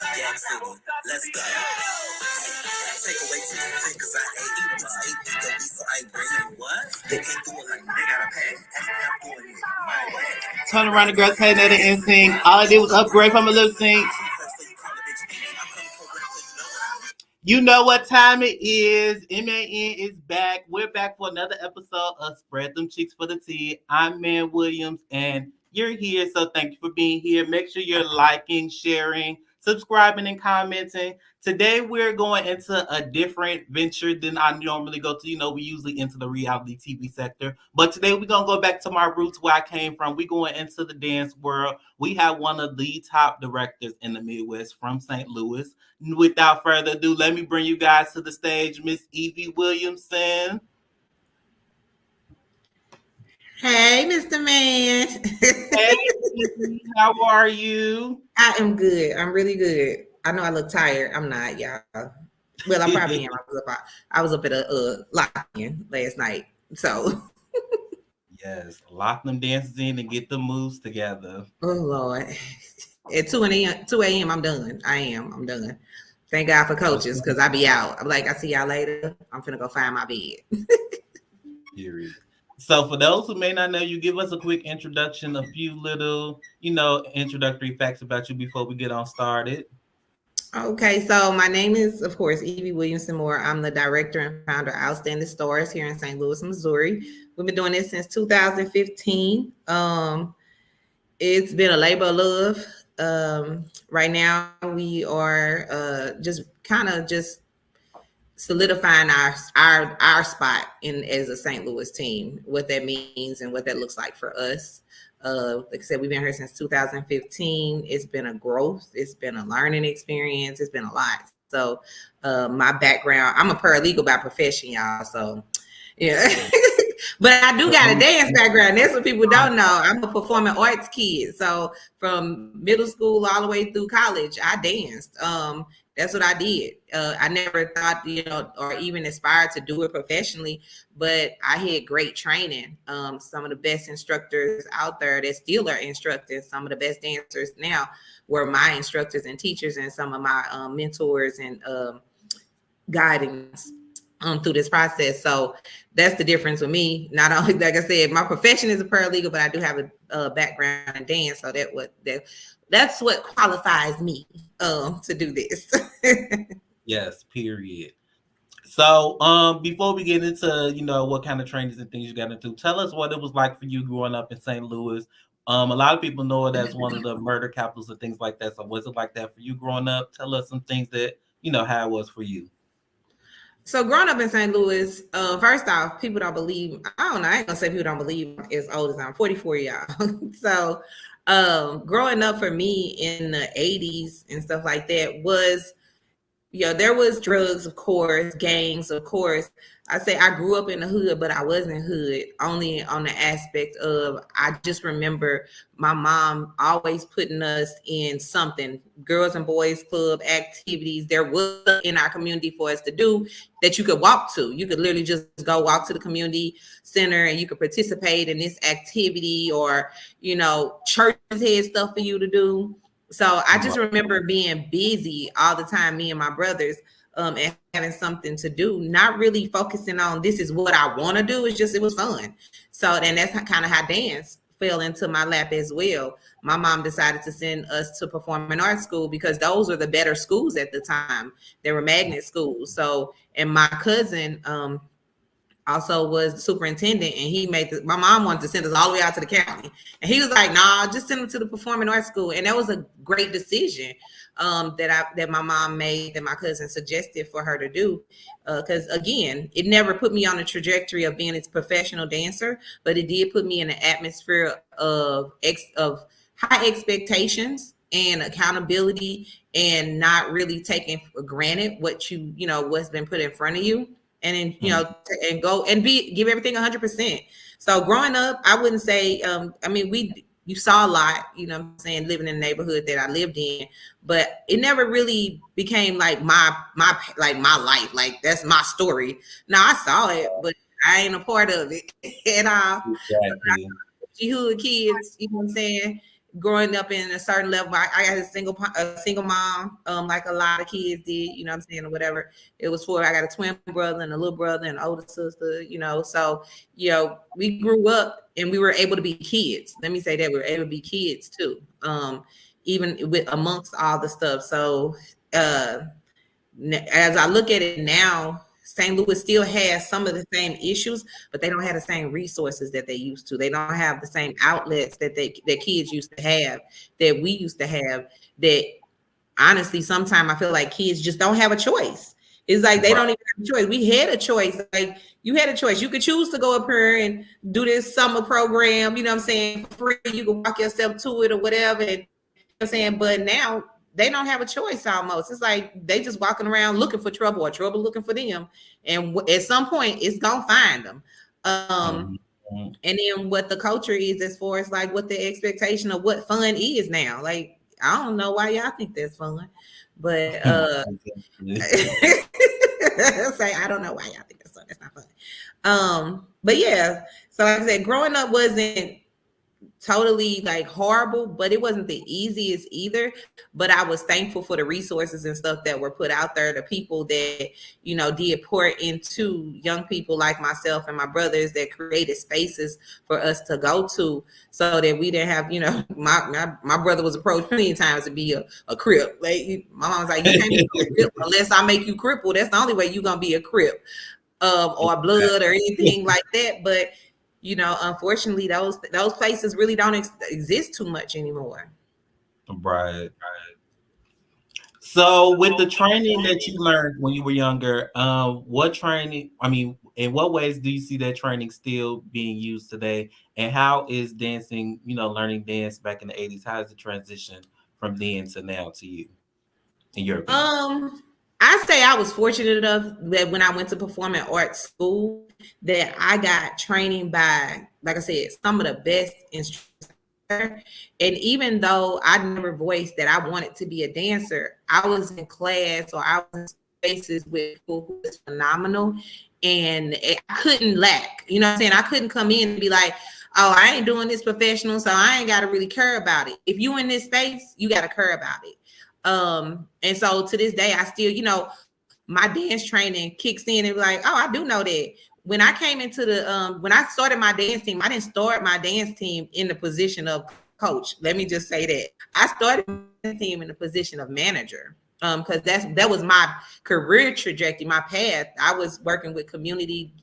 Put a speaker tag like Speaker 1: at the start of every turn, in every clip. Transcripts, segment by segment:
Speaker 1: Yeah, City. Let's go. Take away 2 cause I ain't eat them. Ate the beef, so I ain't bringing what? They can't do it like they got a pack. I'm doing it my way.
Speaker 2: Turn around, the girls hating at the NSYNC. All I did was upgrade from a lip sync. You know what time it is. MAN is back. We're back for another episode of Spread Them Cheeks for the Tea. I'm Man Williams, and you're here, so thank you for being here. Make sure you're liking, sharing, subscribing, and commenting. Today, we're going into a different venture than I normally go to. You know, we usually into the reality TV sector. But today, we're going to go back to my roots, where I came from. We're going into the dance world. We have one of the top directors in the Midwest from St. Louis. Without further ado, let me bring you guys to the stage, Miss EVIE Williamson.
Speaker 3: Hey, Mr. Man.
Speaker 2: Hey, Evie, how are you?
Speaker 3: I am good. I'm really good. I know I look tired. I'm not, y'all. Well, I probably am. I was up at a lock-in last night. So.
Speaker 2: Yes, lock them dances in and get the moves together.
Speaker 3: Oh, Lord. At 2 a.m., I'm done. I'm done. Thank God for coaches, because I be out. I'm like, I see y'all later. I'm finna go find my bed.
Speaker 2: Period. So for those who may not know you, give us a quick introduction, a few little, introductory facts about you before we get on started.
Speaker 3: Okay, so my name is, of course, EVIE Williamson Moore. I'm the director and founder of Outstanding Stars here in St. Louis, Missouri. We've been doing this since 2015. It's been a labor of love. Right now, we are just solidifying our spot as a St. Louis team, what that means and what that looks like for us. Like I said, we've been here since 2015. It's been a growth. It's been a learning experience. It's been a lot. So my background, I'm a paralegal by profession, y'all. So yeah. But I do got a dance background. That's what people don't know. I'm a performing arts kid. So from middle school all the way through college, I danced. That's what I did. I never thought, or even aspired to do it professionally, but I had great training. Some of the best instructors out there that still are instructors, some of the best dancers now were my instructors and teachers and some of my mentors and guidance through this process. So that's the difference with me. Not only, like I said, my profession is a paralegal, but I do have a background in dance. So that's what qualifies me to do this.
Speaker 2: Yes, period. So before we get into, what kind of trainings and things you got into, tell us what it was like for you growing up in St. Louis. A lot of people know it as one of the murder capitals and things like that. So was it like that for you growing up? Tell us some things that, how it was for you.
Speaker 3: So growing up in St. Louis, first off, people don't believe, I don't know, I ain't gonna say people don't believe I'm as old as I'm 44, y'all. So growing up for me in the 80s and stuff like that was, there was drugs, of course, gangs, of course. I say I grew up in the hood, but I wasn't hood, only on the aspect of, I just remember my mom always putting us in something, girls and boys club activities. There was in our community for us to do that you could walk to. You could literally just go walk to the community center and you could participate in this activity, or, churches had stuff for you to do. So I just remember being busy all the time, me and my brothers, and having something to do, not really focusing on this is what I want to do. It's just, it was fun. So then that's kind of how dance fell into my lap as well. My mom decided to send us to performing arts school because those were the better schools at the time. They were magnet schools. So, and my cousin, also was the superintendent, and he my mom wanted to send us all the way out to the county, and he was like, nah, just send them to the performing arts school. And that was a great decision that my mom made, that my cousin suggested for her to do, because again, it never put me on the trajectory of being a professional dancer, but it did put me in an atmosphere of high expectations and accountability, and not really taking for granted what what's been put in front of you. And then, and go and give everything 100%. So growing up, I wouldn't say, you saw a lot, living in the neighborhood that I lived in, but it never really became like my life. Like that's my story. Now I saw it, but I ain't a part of it at all. Exactly. Hood kids, you know what I'm saying? growing up in a certain level. I got a single mom, like a lot of kids did, you know what I'm saying, or whatever. It was for, I got a twin brother and a little brother and an older sister, you know. So, you know, we grew up and we were able to be kids. Let me say that we were able to be kids too, even with amongst all the stuff. So as I look at it now, St. Louis still has some of the same issues, but they don't have the same resources that they used to. They don't have the same outlets that kids used to have, that we used to have, that honestly, sometimes I feel like kids just don't have a choice. It's like they don't even have a choice. We had a choice. Like, you had a choice. You could choose to go up here and do this summer program, you know what I'm saying, for free. You can walk yourself to it or whatever. And, you know what I'm saying? But now they don't have a choice almost. It's like they just walking around looking for trouble, or trouble looking for them. And at some point, it's going to find them. And then what the culture is, as far as like what the expectation of what fun is now. Like, I don't know why y'all think that's fun, but say, I don't know why y'all think that's fun. That's not fun. But yeah, so like I said, growing up wasn't totally like horrible, but it wasn't the easiest either. But I was thankful for the resources and stuff that were put out there, the people that, you know, did pour into young people like myself and my brothers, that created spaces for us to go to, so that we didn't have, you know, my brother was approached plenty of times to be a crip. Like, my mom was like, you can't be a crip unless I make you cripple. That's the only way you're gonna be a crip, or blood or anything like that. But you know, unfortunately, those places really don't exist too much anymore.
Speaker 2: Right. So with the training that you learned when you were younger, what training, I mean, in what ways do you see that training still being used today? And how is dancing, you know, learning dance back in the 80s, how is the transition from then to now to you, in your opinion?
Speaker 3: I say I was fortunate enough that when I went to performing arts school, that I got training by, like I said, some of the best instructors. And even though I never voiced that I wanted to be a dancer, I was in class or I was in spaces with people who was phenomenal, and I couldn't lack. You know what I'm saying? I couldn't come in and be like, oh, I ain't doing this professional, so I ain't got to really care about it. If you in this space, you got to care about it. And so to this day, I still, you know, my dance training kicks in and be like, oh, I do know that. When I came into the, when I started my dance team, I didn't start my dance team in the position of coach. Let me just say that. I started my team in the position of manager. Because that was my career trajectory, my path. I was working with community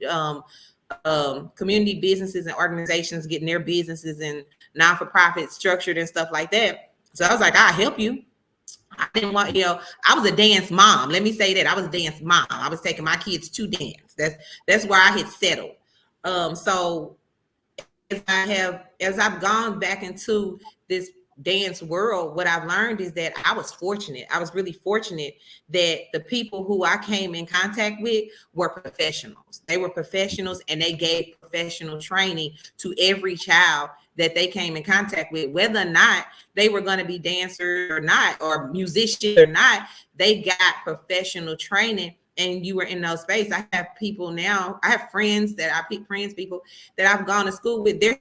Speaker 3: businesses and organizations, getting their businesses and non-for-profit structured and stuff like that. So I was like, I'll help you. I didn't want, you know, I was a dance mom. Let me say that. I was a dance mom. I was taking my kids to dance. That's where I had settled. So as I've gone back into this dance world, what I've learned is that I was fortunate. I was really fortunate that the people who I came in contact with were professionals. They were professionals, and they gave professional training to every child that they came in contact with, whether or not they were going to be dancers or not, or musicians or not. They got professional training, and you were in those spaces. I have people now, I have friends people that I've gone to school with. They're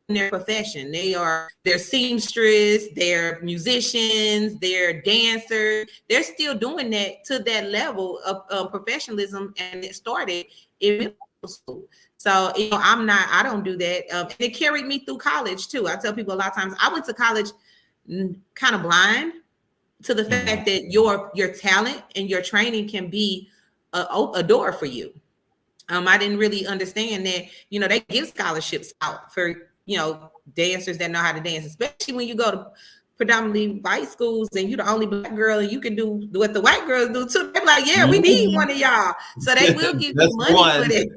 Speaker 3: in their profession. They're seamstress, they're musicians, they're dancers. They're still doing that to that level of professionalism, and it started in middle school. So, you know, I don't do that. And it carried me through college too. I tell people a lot of times I went to college kind of blind to the fact that your talent and your training can be a door for you. I didn't really understand that, you know, they give scholarships out for, you know, dancers that know how to dance, especially when you go to predominantly white schools and you're the only black girl and you can do what the white girls do too. They're like, yeah, we need one of y'all. So they will give you money for it.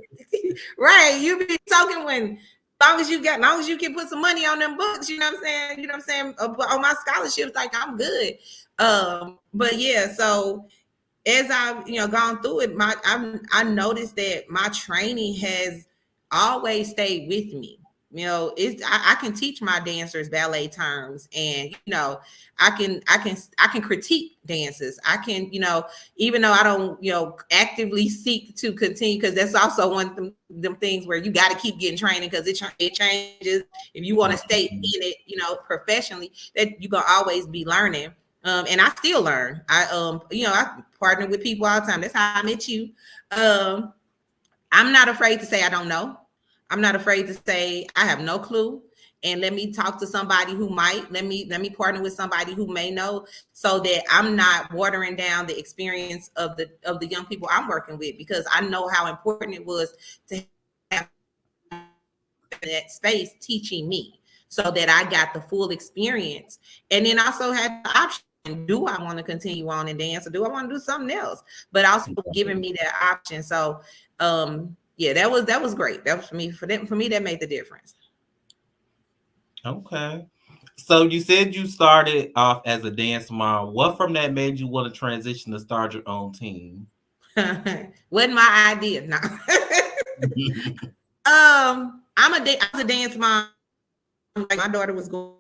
Speaker 3: Right. You be talking when, as long as you can put some money on them books, you know what I'm saying? On my scholarships, like, I'm good. But yeah, so as I've, you know, gone through it, I noticed that my training has always stayed with me. You know, I can teach my dancers ballet terms, and I can critique dances. I can, even though I don't, actively seek to continue, because that's also one of them things where you got to keep getting training, because it changes. If you want to stay in it, professionally, that you're gonna always be learning. And I still learn. I partner with people all the time. That's how I met you. I'm not afraid to say I don't know. I'm not afraid to say I have no clue. And let me talk to somebody who might. Let me partner with somebody who may know, so that I'm not watering down the experience of the young people I'm working with, because I know how important it was to have that space teaching me, so that I got the full experience. And then also had the option: do I want to continue on and dance, or do I want to do something else? But also giving me that option. So yeah, that was great. That was for me that made the difference.
Speaker 2: Okay. So you said you started off as a dance mom. What from that made you want to transition to start your own team?
Speaker 3: Wasn't my idea. No. I was a dance mom. Like, my daughter was going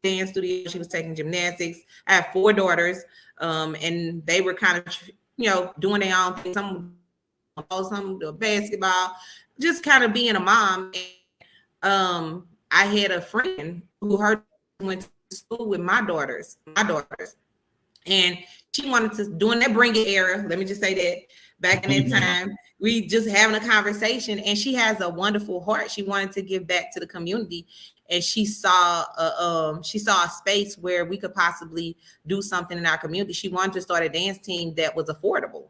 Speaker 3: to dance studio. She was taking gymnastics. I have 4 daughters, and they were kind of, doing their own thing. Some do basketball, just kind of being a mom. I had a friend who went to school with my daughters, and she wanted to, during that bring it era, let me just say that, back in that time, we just having a conversation, and she has a wonderful heart. She wanted to give back to the community, and she saw a space where we could possibly do something in our community. She wanted to start a dance team that was affordable.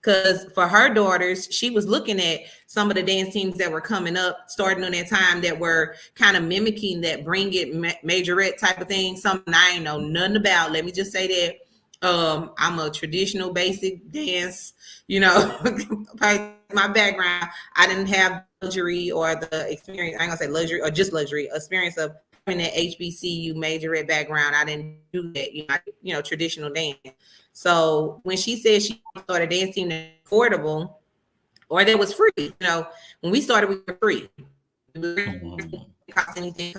Speaker 3: Because for her daughters, she was looking at some of the dance teams that were coming up, starting on that time, that were kind of mimicking that bring it majorette type of thing. Something I ain't know nothing about. Let me just say that. I'm a traditional basic dance, my background. I didn't have luxury or the experience. I ain't gonna say luxury or just luxury experience of having that HBCU majorette background. I didn't do that, traditional dance. So when she said she started dancing affordable, or that was free, when we started, we were free. We didn't cost anything,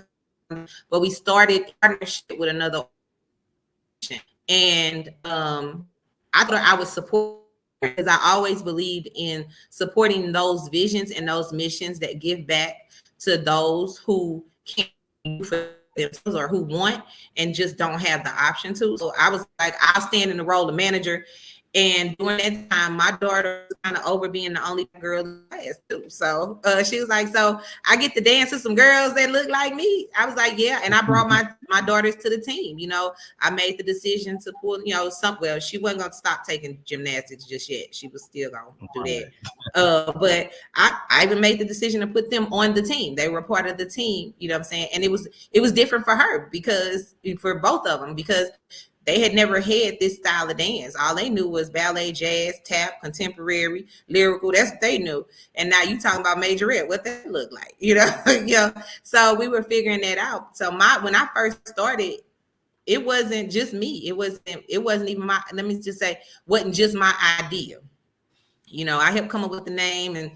Speaker 3: but we started partnership with another organization. And I thought I would support, because I always believed in supporting those visions and those missions that give back to those who can't do for themselves, or who want and just don't have the option to. So I was like, I'll stand in the role of manager. And during that time, my daughter was kind of over being the only girl in the class too. So she was like, so I get to dance with some girls that look like me. I was like, yeah. And I brought my daughters to the team. I made the decision to pull, she wasn't going to stop taking gymnastics just yet. She was still going to do that. But I even made the decision to put them on the team. They were part of the team, you know what I'm saying? And it was different for her, because for both of them, because they had never had this style of dance. All they knew was ballet, jazz, tap, contemporary, lyrical. That's what they knew. And now you talking about majorette, what that look like, So we were figuring that out. So when I first started, it wasn't just me. It wasn't even my, let me just say, wasn't just my idea. I helped come up with the name and,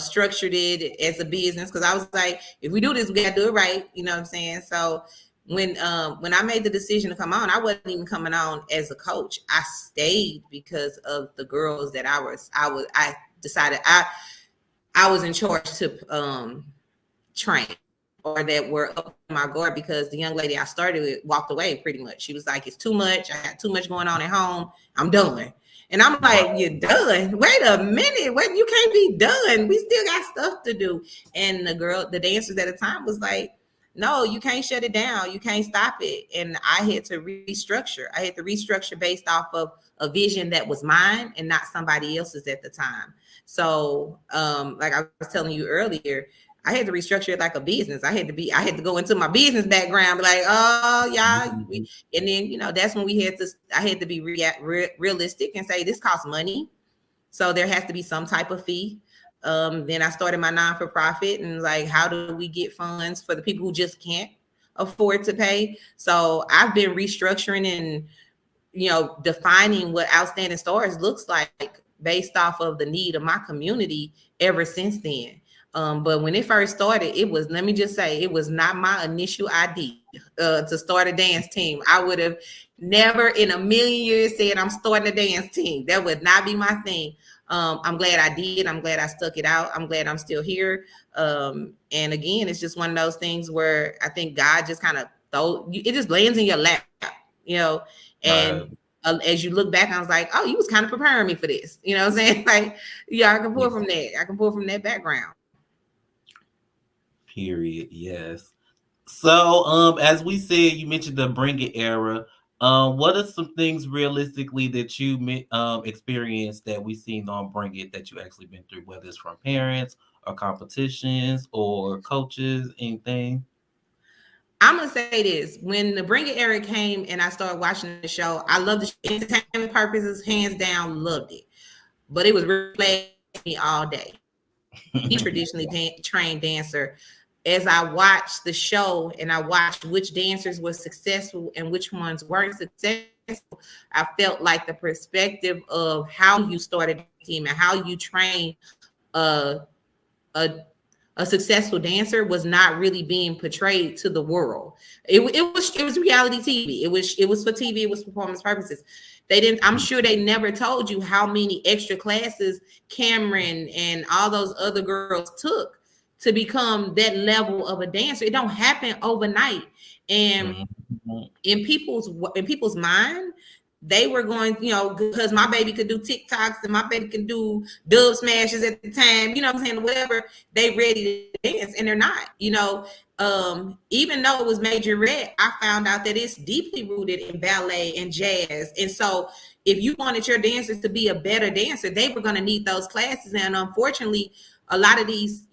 Speaker 3: structured it as a business, because I was like, if we do this, we got to do it right. You know what I'm saying? So when I made the decision to come on, I wasn't even coming on as a coach. I stayed because of the girls that I decided I was in charge to train, or that were up my guard, because the young lady I started with walked away pretty much. She was like, it's too much. I got too much going on at home. I'm done. And I'm like, you're done? Wait a minute. Wait, you can't be done. We still got stuff to do. And the dancers at the time was like, no, you can't shut it down. You can't stop it. And I had to restructure. I had to restructure based off of a vision that was mine and not somebody else's at the time. So like I was telling you earlier, I had to restructure it like a business. I had to go into my business background, be like, oh yeah. And then, that's when I had to be realistic and say, this costs money. So there has to be some type of fee. Then I started my non-for-profit, and like, how do we get funds for the people who just can't afford to pay? So I've been restructuring and, defining what Outstanding Stars looks like based off of the need of my community ever since then. But when it first started, it was, let me just say, it was not my initial idea to start a dance team. I would have never in a million years said I'm starting a dance team. That would not be my thing. I'm glad I did. I'm glad I stuck it out. I'm glad I'm still here. And again, it's just one of those things where I think God just kind of it just lands in your lap, and as you look back, I was like, oh, you was kind of preparing me for this. You know what I'm saying? Like, yeah, I can pull from that. I can pull from that background.
Speaker 2: Period. Yes. So, as we said, you mentioned the Bring It era. What are some things realistically that you experienced that we seen on Bring It that you actually been through, whether it's from parents or competitions or coaches, anything?
Speaker 3: I'm gonna say this: when the Bring It era came and I started watching the show, I loved the entertainment purposes, hands down, loved it. But it was really me all day. Traditionally trained dancer. As I watched the show and I watched which dancers were successful and which ones weren't successful, I felt like the perspective of how you started a team and how you train a successful dancer was not really being portrayed to the world. It was reality TV. It was for TV. It was performance purposes. They didn't. I'm sure they never told you how many extra classes Cameron and all those other girls took to become that level of a dancer. It don't happen overnight. And in people's mind, they were going, because my baby could do TikToks and my baby could do dub smashes at the time, you know what I'm saying, whatever, they ready to dance, and they're not, even though it was majorette, I found out that it's deeply rooted in ballet and jazz. And so if you wanted your dancers to be a better dancer, they were going to need those classes. And unfortunately, a lot of these,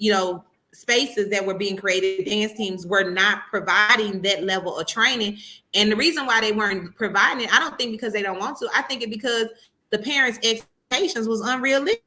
Speaker 3: spaces that were being created, dance teams, were not providing that level of training. And the reason why they weren't providing it, I don't think because they don't want to. I think it because the parents' expectations was unrealistic.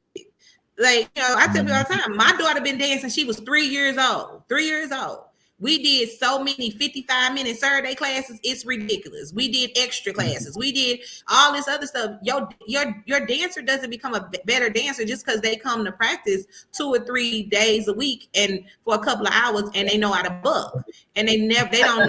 Speaker 3: Like, I tell you all the time, my daughter been dancing. She was 3 years old. 3 years old. We did so many 55-minute Saturday classes. It's ridiculous. We did extra classes. We did all this other stuff. Your dancer doesn't become a better dancer just because they come to practice 2 or 3 days a week and for a couple of hours and they know how to buck. And they don't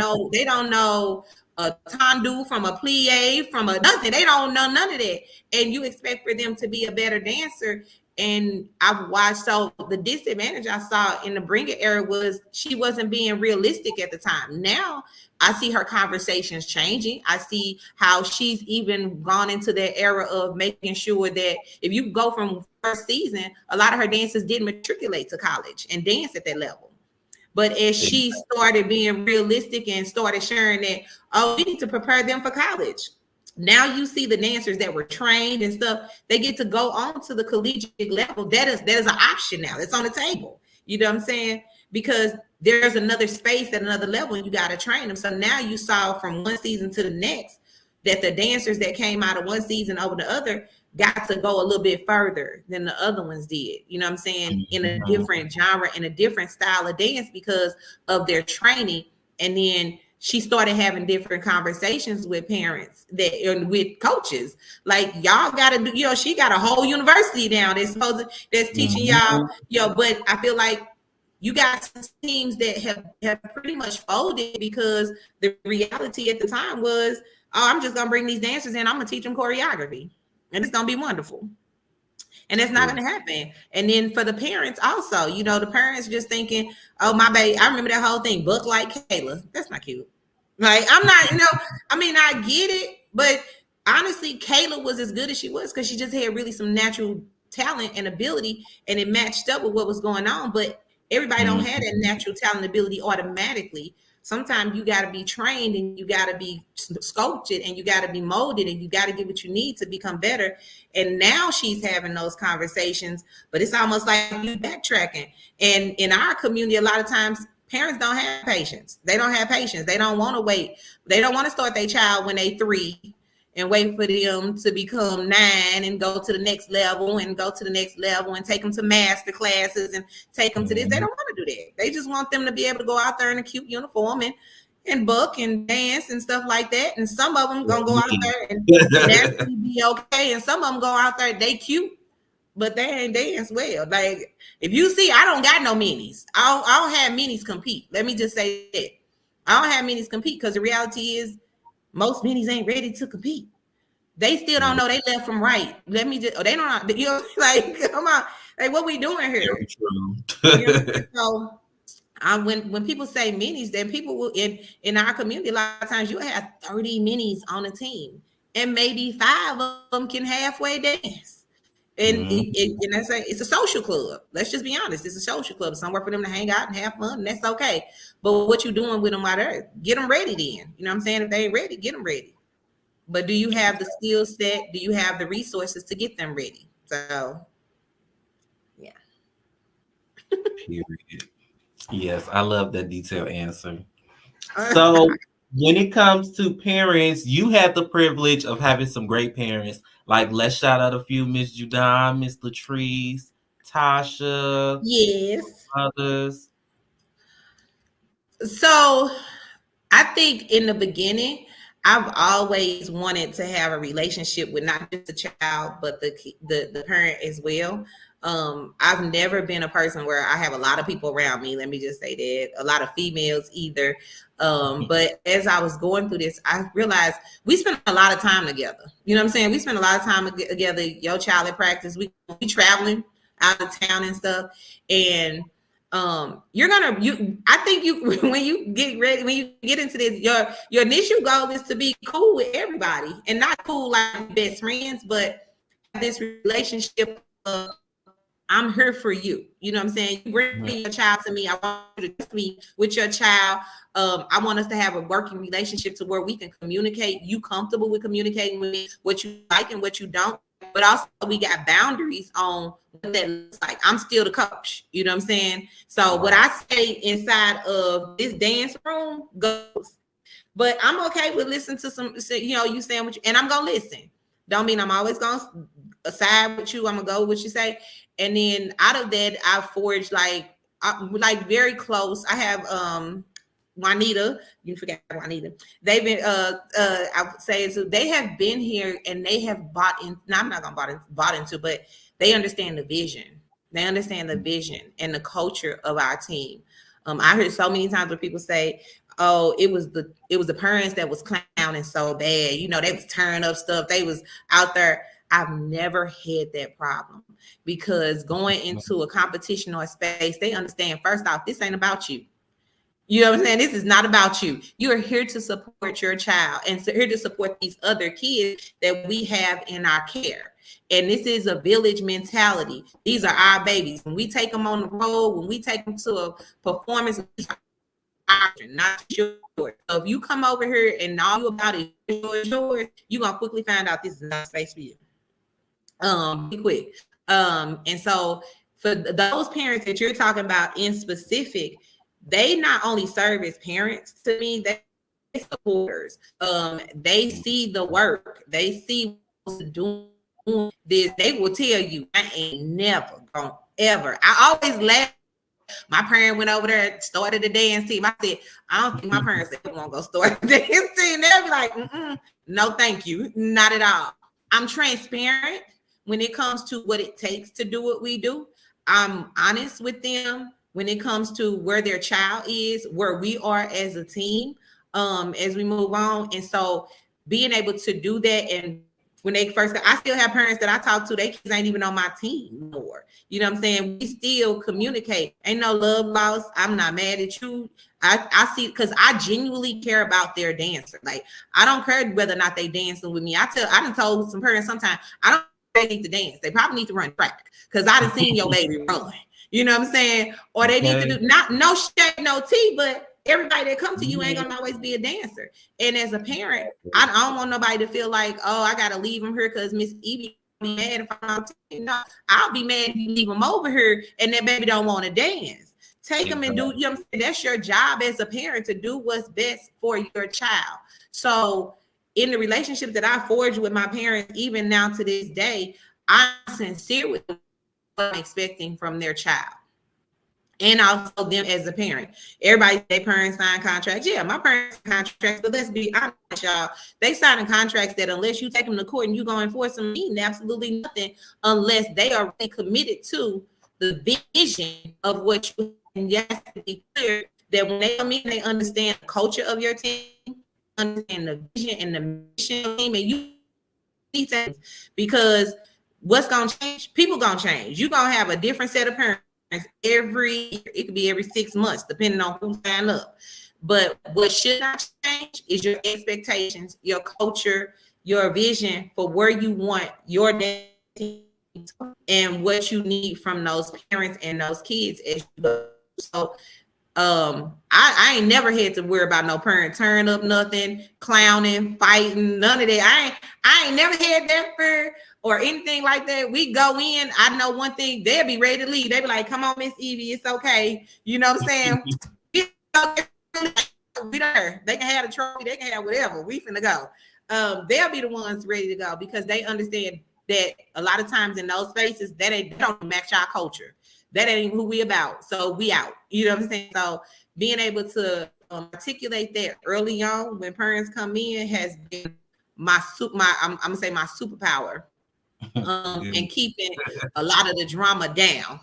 Speaker 3: know a tendu from a plie from a nothing. They don't know none of that. And you expect for them to be a better dancer. And I've watched, so the disadvantage I saw in the Bring It era was she wasn't being realistic at the time. Now I see her conversations changing. I see how she's even gone into that era of making sure that if you go from first season, a lot of her dancers did matriculate to college and dance at that level. But as she started being realistic and started sharing that, we need to prepare them for college. Now you see the dancers that were trained and stuff, they get to go on to the collegiate level. That is an option now. It's on the table. You know what I'm saying? Because there's another space at another level and you got to train them. So now you saw from one season to the next that the dancers that came out of one season over the other got to go a little bit further than the other ones did. You know what I'm saying? In a different genre, in a different style of dance because of their training. And then she started having different conversations with parents with coaches. Like, y'all got to do, she got a whole university down that's teaching y'all, but I feel like you got some teams that have pretty much folded because the reality at the time was, I'm just going to bring these dancers in. I'm going to teach them choreography and it's going to be wonderful. And that's not going to happen. And then for the parents also, the parents just thinking, oh, my baby, I remember that whole thing, book like Kayla. That's not cute. Like, I'm not, I get it. But honestly, Kayla was as good as she was because she just had really some natural talent and ability. And it matched up with what was going on. But everybody don't have that natural talent ability automatically. Sometimes you got to be trained and you got to be sculpted and you got to be molded and you got to get what you need to become better. And now she's having those conversations, but it's almost like you backtracking. And in our community, a lot of times parents don't have patience. They don't have patience. They don't want to wait. They don't want to start their child when they 3 and wait for them to become 9 and go to the next level and go to the next level and take them to master classes and take them to this. They don't want to do that. They just want them to be able to go out there in a cute uniform and book and dance and stuff like that. And some of them gonna go out there and naturally be okay. And some of them go out there, they cute, but they ain't dance well. Like, if you see, I don't got no minis. I don't have minis compete. Let me just say that. I don't have minis compete because the reality is most minis ain't ready to compete. They still don't know they left from right. Let me just, they don't know, you know, like, come on. Like, what we doing here?
Speaker 2: Very true.
Speaker 3: You know? So when people say minis, then people will in our community, a lot of times you'll have 30 minis on a team, and maybe 5 of them can halfway dance. And and that's like, it's a social club. Let's just be honest. It's a social club. Somewhere for them to hang out and have fun, and that's okay. But what you doing with them out there? Get them ready then. You know what I'm saying? If they ain't ready, get them ready. But do you have the skill set? Do you have the resources to get them ready? So, yeah.
Speaker 2: Period. Yes, I love that detailed answer. So when it comes to parents, you had the privilege of having some great parents. Like, let's shout out a few: Miss Judon, Miss Latrice, Tasha,
Speaker 3: Yes.
Speaker 2: others.
Speaker 3: So I think in the beginning, I've always wanted to have a relationship with not just the child, but the parent as well. I've never been a person where I have a lot of people around me. Let me just say that, a lot of females either. But as I was going through this, I realized we spend a lot of time together. You know what I'm saying? We spend a lot of time together. Your child at practice, we traveling out of town and stuff, and I think you when you get ready, when you get into this, your initial goal is to be cool with everybody, and not cool like best friends, but this relationship of, I'm here for you. You know what I'm saying? You bring your child to me. I want you to trust me with your child. I want us to have a working relationship to where we can communicate. You comfortable with communicating with me, what you like and what you don't. But also we got boundaries on what that looks like. I'm still the coach. You know what I'm saying? So what I say inside of this dance room goes. But I'm okay with listening to some, you know, you saying what you, and I'm gonna listen. Don't mean I'm always gonna side with you. I'm gonna go with what you say. And then out of that, I forged like very close. I have Juanita, you forgot Juanita. They've been I would say, so they have been here and they have bought in. No, I'm not gonna bought into, but they understand the vision. They understand the vision and the culture of our team. I heard so many times where people say, "Oh, it was the parents that was clowning so bad. You know, they was tearing up stuff. They was out there." I've never had that problem, because going into a competition or a space, they understand, first off, this ain't about you. You know what I'm saying? This is not about you. You are here to support your child and here to support these other kids that we have in our care. And this is a village mentality. These are our babies. When we take them on the road, when we take them to a performance, not yours. So if you come over here and all you about is yours, you're going to quickly find out this is not space for you. Quick. And so for those parents that you're talking about in specific, they not only serve as parents to me, they supporters. They see the work, they see what's doing this. They will tell you, I ain't never gonna ever. I always laugh. My parent went over there, started a dance team. I said, I don't think my parents ever won't go start a dance team. They'll be like, no, thank you, not at all. I'm transparent when it comes to what it takes to do what we do. I'm honest with them when it comes to where their child is, where we are as a team, as we move on. And so being able to do that, and when they first got, I still have parents that I talk to, they kids ain't even on my team more. You know what I'm saying? We still communicate. Ain't no love lost. I'm not mad at you. I see, because I genuinely care about their dancer. Like, I don't care whether or not they dancing with me. I done told some parents sometimes, I don't think they need to dance. They probably need to run track, because I done seen your baby run. You know what I'm saying? Or they need to do, not no shade, no tea, but everybody that comes to you ain't gonna always be a dancer. And as a parent, I don't want nobody to feel like, oh, I gotta leave them here because Miss Evie be mad if I'm no, I'll be mad if you leave them over here and that baby don't want to dance. Take them and do, you know what I'm saying? That's your job as a parent, to do what's best for your child. So in the relationship that I forged with my parents, even now to this day, I'm sincere with what I'm expecting from their child. and also them as a parent. Everybody, their parents sign contracts. Yeah, my parents sign contracts, but let's be honest, y'all. They signing contracts that unless you take them to court and you go enforce them, mean absolutely nothing unless they are really committed to the vision of what you. And yes, to be clear that when they come in, they understand the culture of your team, understand the vision and the mission of the team, and you need things, because what's gonna change? People gonna change. You're gonna have a different set of parents it could be every 6 months, depending on who signed up. But what should not change is your expectations, your culture, your vision for where you want your team and what you need from those parents and those kids as you go. So I ain't never had to worry about no parent turn up, nothing, clowning, fighting, none of that. I ain't never had that fear or anything like that. We go in, I know one thing, they'll be ready to leave. They be like, come on, Miss Evie, it's okay. You know what I'm saying? We there. They can have a trophy, they can have whatever. We finna go. They'll be the ones ready to go because they understand that a lot of times in those spaces, they don't match our culture. That ain't who we about. So we out. You know what I'm saying? So being able to articulate that early on when parents come in has been I'm gonna say my superpower. And keeping a lot of the drama down.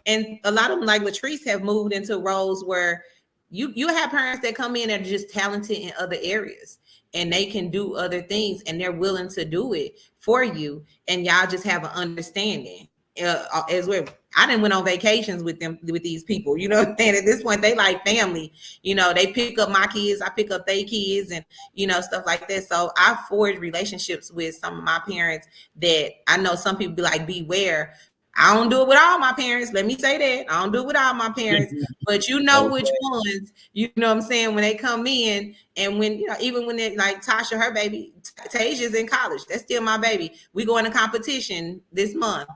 Speaker 3: And a lot of them, like Latrice, have moved into roles where you have parents that come in that are just talented in other areas and they can do other things and they're willing to do it for you, and y'all just have an understanding as well. I didn't went on vacations with these people, you know what I'm saying? At this point, they like family, you know, they pick up my kids, I pick up their kids, and, you know, stuff like that. So I forged relationships with some of my parents that I know some people be like, beware. I don't do it with all my parents. Let me say that. I don't do it with all my parents, but you know which ones, you know what I'm saying, when they come in, and when, you know, even when they like Tasha, her baby, Tasia's in college. That's still my baby. We go into competition this month.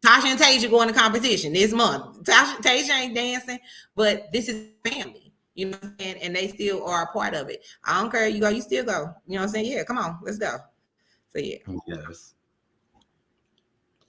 Speaker 3: Tasha and Tasia going to competition this month. Tasia ain't dancing, but this is family, you know what I'm saying? And they still are a part of it. I don't care. You go, you still go. You know what I'm saying? Yeah, come on, let's go. So yeah.
Speaker 2: Yes.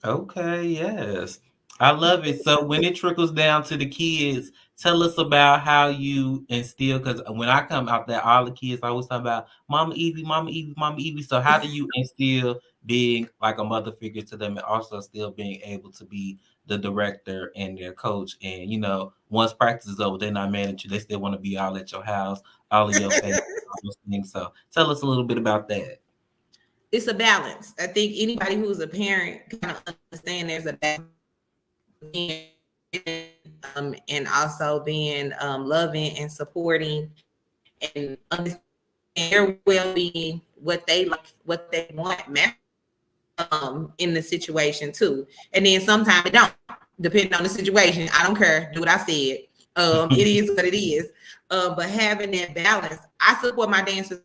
Speaker 2: Okay, yes. I love it. So when it trickles down to the kids, tell us about how you instill, because when I come out there, all the kids always talk about Mama Evie, Mama Evie, Mama Evie. So how do you instill being like a mother figure to them and also still being able to be the director and their coach? And, you know, once practice is over, they're not mad at you. They still want to be all at your house, all of your face, all those things. So tell us a little bit about that.
Speaker 3: It's a balance. I think anybody who's a parent kind of understand there's a balance. And also being loving and supporting and understanding their well-being, what they like, what they want, in the situation too. And then sometimes it don't, depending on the situation. I don't care. Do what I said. It is what it is. But having that balance, I support my dancers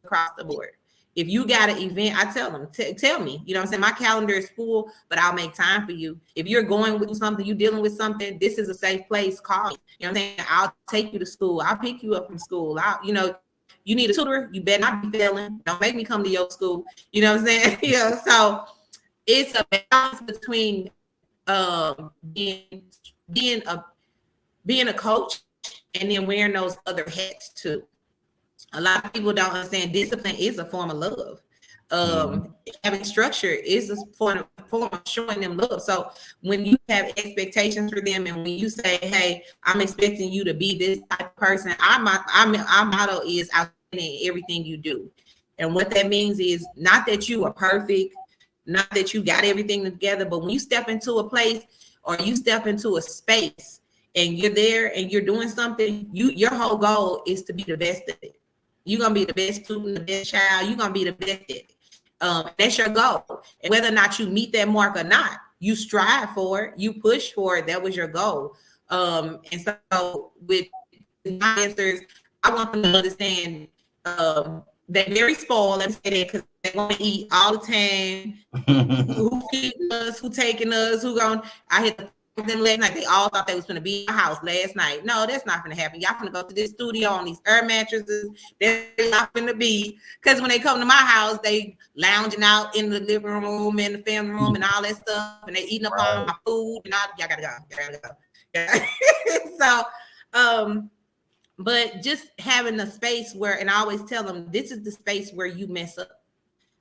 Speaker 3: across the board. If you got an event, I tell them, tell me, you know what I'm saying? My calendar is full, but I'll make time for you. If you're going with something, you're dealing with something, this is a safe place, call me. You know what I'm saying? I'll take you to school. I'll pick you up from school. You know, you need a tutor, you better not be failing. Don't make me come to your school. You know what I'm saying? Yeah. So it's a balance between being a coach and then wearing those other hats too. A lot of people don't understand discipline is a form of love. Having structure is a form of showing them love. So when you have expectations for them and when you say, hey, I'm expecting you to be this type of person, our motto is outstanding in everything you do. And what that means is not that you are perfect, not that you got everything together, but when you step into a place or you step into a space and you're there and you're doing something, your whole goal is to be the best at it. You're going to be the best student, the best child. You're going to be the best at it. That's your goal. And whether or not you meet that mark or not, you strive for it. You push for it. That was your goal. And so with my answers, I want them to understand they're very spoiled. Let me say that because they're going to eat all the time. Who feeding us? Who taking us? I hit them last night. They all thought they was going to be in my house last night. No, that's not going to happen. Y'all going to go to this studio on these air mattresses. They're not going to be, because when they come to my house, they lounging out in the living room and the family room and all that stuff, and they eating up all my food and all. Y'all gotta go. So, but just having a space where, and I always tell them, this is the space where you mess up.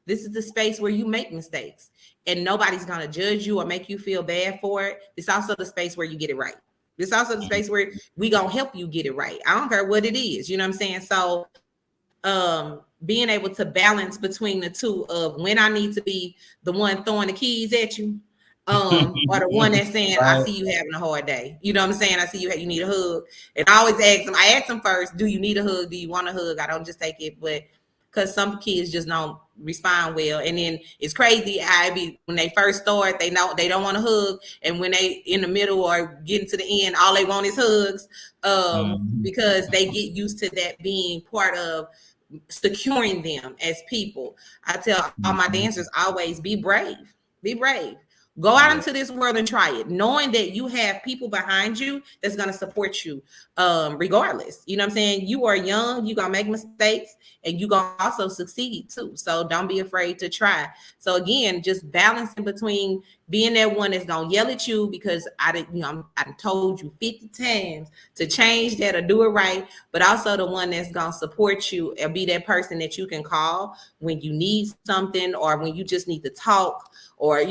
Speaker 3: This is the space where you make mistakes, and nobody's going to judge you or make you feel bad for it. It's also the space where you get it right. It's also the space where we going to help you get it right. I don't care what it is. You know what I'm saying? So, being able to balance between the two of when I need to be the one throwing the keys at you, or the one that's saying, I see you having a hard day. You know what I'm saying? I see you need a hug. And I always ask them first, do you need a hug? Do you want a hug? I don't just take it, but because some kids just don't respond well. And then it's crazy. When they first start, they know they don't want a hug. And when they in the middle or getting to the end, all they want is hugs, because they get used to that being part of securing them as people. I tell all my dancers always be brave. Be brave. Go out into this world and try it, knowing that you have people behind you that's going to support you, regardless. You know what I'm saying? You are young, you're going to make mistakes, and you're going to also succeed too. So don't be afraid to try. So again, just balancing between being that one that's going to yell at you because I told you 50 times to change that or do it right, but also the one that's going to support you and be that person that you can call when you need something or when you just need to talk, or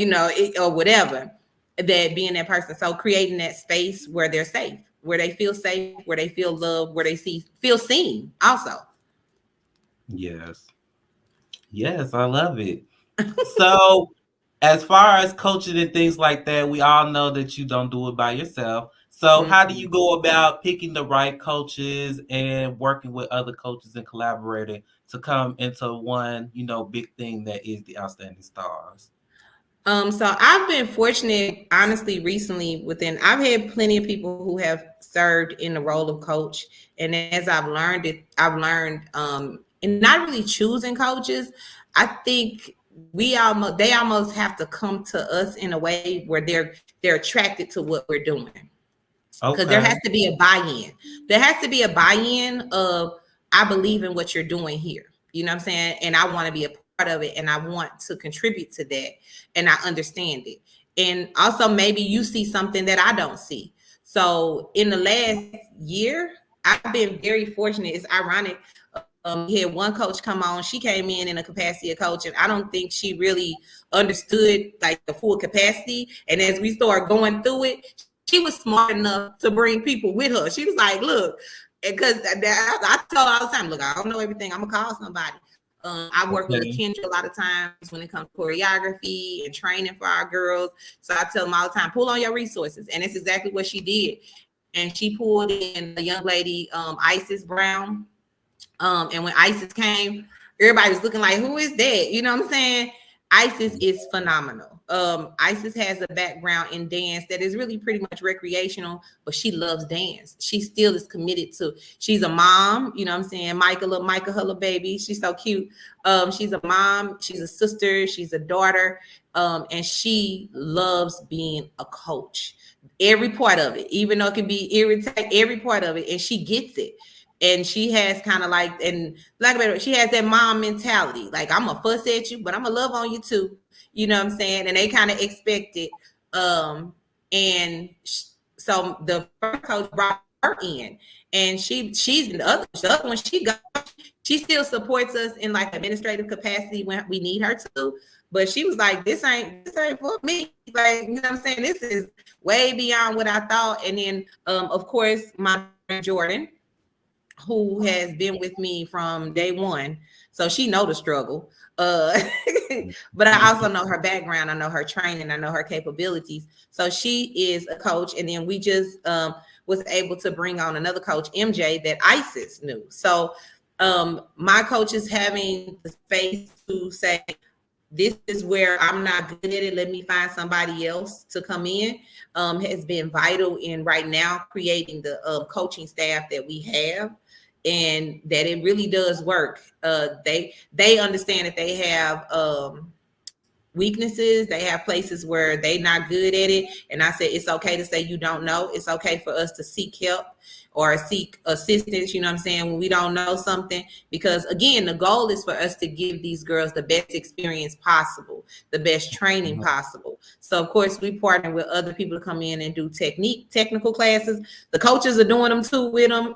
Speaker 3: or whatever, that being that person. So creating that space where they're safe, where they feel safe, where they feel loved, where they feel seen also.
Speaker 2: Yes, I love it. So as far as coaching and things like that, we all know that you don't do it by yourself. So how do you go about picking the right coaches and working with other coaches and collaborating to come into one, big thing that is the Outstanding Stars?
Speaker 3: So I've been fortunate, honestly, recently I've had plenty of people who have served in the role of coach. And as I've learned, and not really choosing coaches, I think they almost have to come to us in a way where they're attracted to what we're doing. Because there has to be a buy-in. There has to be a buy-in of, I believe in what you're doing here. You know what I'm saying? And I want to be a part of it, and I want to contribute to that, and I understand it. And also maybe you see something that I don't see. So in the last year, I've been very fortunate. It's ironic. We had one coach come on. She came in a capacity of coach, and I don't think she really understood like the full capacity. And as we started going through it, she was smart enough to bring people with her. She was like, look, because I told her all the time, look, I don't know everything. I'm going to call somebody. I work with Kendra a lot of times when it comes to choreography and training for our girls. So I tell them all the time, pull on your resources. And it's exactly what she did. And she pulled in a young lady, Isis Brown. And when Isis came, everybody was looking like, who is that? You know what I'm saying? Isis is phenomenal. Isis has a background in dance that is really pretty much recreational, but she loves dance. She still is committed to, she's a mom, you know what I'm saying? Micah, her little baby. She's so cute. She's a mom, she's a sister, she's a daughter. And she loves being a coach. Every part of it, even though it can be irritating, every part of it, and she gets it. And she has kind of like, and like she has that mom mentality. Like, I'm gonna fuss at you, but I'm gonna love on you too. You know what I'm saying? And they kind of expect it. So the first coach brought her in, and she's the other one. She still supports us in like administrative capacity when we need her to. But she was like, this ain't for me. Like, you know what I'm saying? This is way beyond what I thought. And then, of course, my friend Jordan, who has been with me from day one. So she know the struggle. But I also know her background. I know her training. I know her capabilities. So she is a coach. And then we just was able to bring on another coach, MJ, that Isis knew. So my coach is having the space to say, this is where I'm not good at it. Let me find somebody else to come in. Has been vital in right now creating the coaching staff that we have, and that it really does work. They understand that they have weaknesses. They have places where they not good at it. And I said, it's okay to say you don't know. It's okay for us to seek help or seek assistance, you know what I'm saying, when we don't know something. Because again, the goal is for us to give these girls the best experience possible, the best training possible. So of course we partner with other people to come in and do technical classes. The coaches are doing them too with them.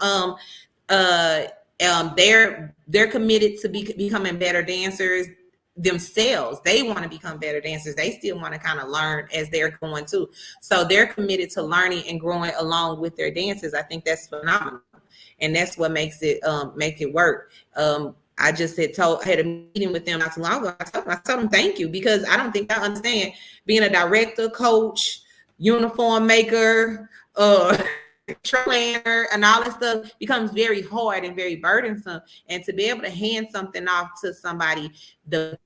Speaker 3: They're committed to becoming better dancers themselves. They want to become better dancers. They still want to kind of learn as they're going too. So they're committed to learning and growing along with their dancers. I think that's phenomenal, and that's what makes it make it work. I just had a meeting with them not too long ago. I told them thank you, because I don't think I understand being a director, coach, uniform maker, trainer, and all that stuff becomes very hard and very burdensome. And to be able to hand something off to somebody, the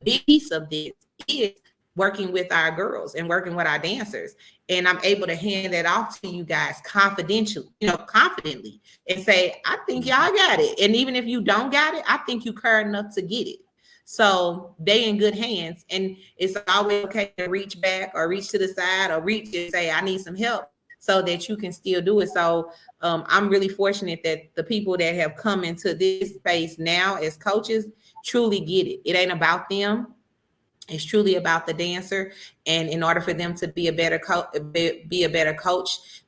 Speaker 3: big piece of this is working with our girls and working with our dancers. And I'm able to hand that off to you guys confidentially, confidently, and say, I think y'all got it. And even if you don't got it, I think you care enough to get it. So they in good hands. And it's always okay to reach back or reach to the side or reach and say, I need some help, so that you can still do it. So I'm really fortunate that the people that have come into this space now as coaches truly get it. It ain't about them. It's truly about the dancer. And in order for them to be a better coach,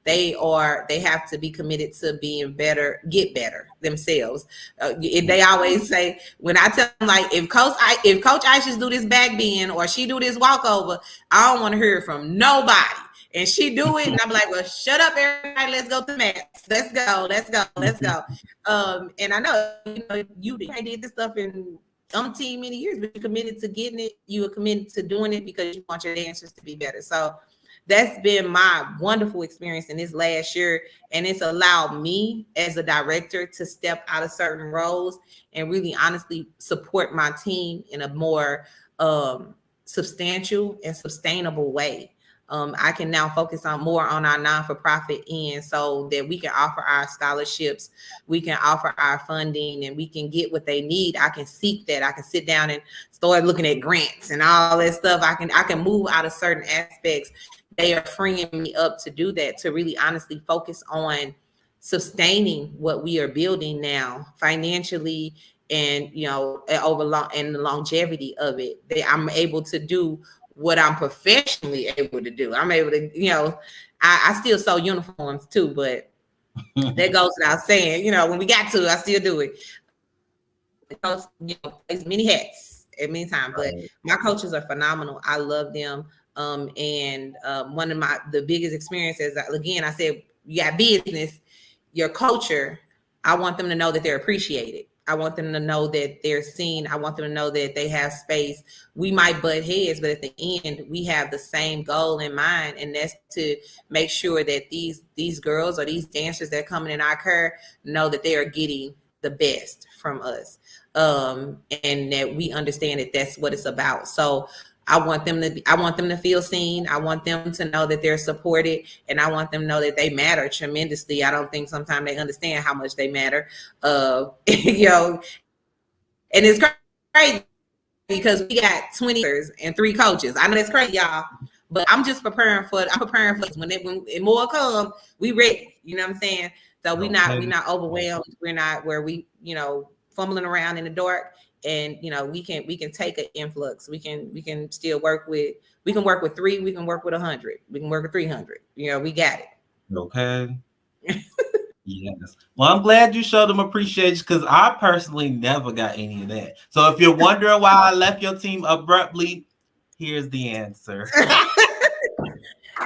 Speaker 3: they have to be committed to being better, get better themselves. They always say, when I tell them, like, if Coach Aisha do this back bend or she do this walkover, I don't want to hear from nobody. And she do it, and I'm like, well, shut up, everybody. Let's go to the mats. Let's go. And I know, you did this stuff in many years, but you're committed to getting it. You are committed to doing it because you want your dancers to be better. So that's been my wonderful experience in this last year. And it's allowed me as a director to step out of certain roles and really honestly support my team in a more substantial and sustainable way. I can now focus more on our non-for-profit end, so that we can offer our scholarships, we can offer our funding, and we can get what they need. I can seek that. I can sit down and start looking at grants and all that stuff. I can move out of certain aspects. They are freeing me up to do that, to really honestly focus on sustaining what we are building now financially, and and the longevity of it. I'm able to do what I'm professionally able to do. I'm able to, I still sew uniforms too, but that goes without saying, when we got to, I still do it. Because, it's many hats at many times, but my coaches are phenomenal. I love them. And one of the biggest experiences, again, I said, you got business, your culture, I want them to know that they're appreciated. I want them to know that they're seen. I want them to know that they have space. We might butt heads, but at the end, we have the same goal in mind, and that's to make sure that these girls or these dancers that are coming in our care know that they are getting the best from us, and that we understand that that's what it's about. So I want them to feel seen. I want them to know that they're supported, and I want them to know that they matter tremendously. I don't think sometimes they understand how much they matter. And it's crazy because we got 20 years and 3 coaches. I know that's crazy, y'all, but I'm preparing for when more come, we ready. You know what I'm saying? So we're not overwhelmed. We're not where we, fumbling around in the dark. And we can take an influx. We can still work with 3. We can work with 100. We can work with 300. We got it.
Speaker 2: Okay. Yes. Well, I'm glad you showed them appreciation, because I personally never got any of that. So if you're wondering why I left your team abruptly, here's the answer.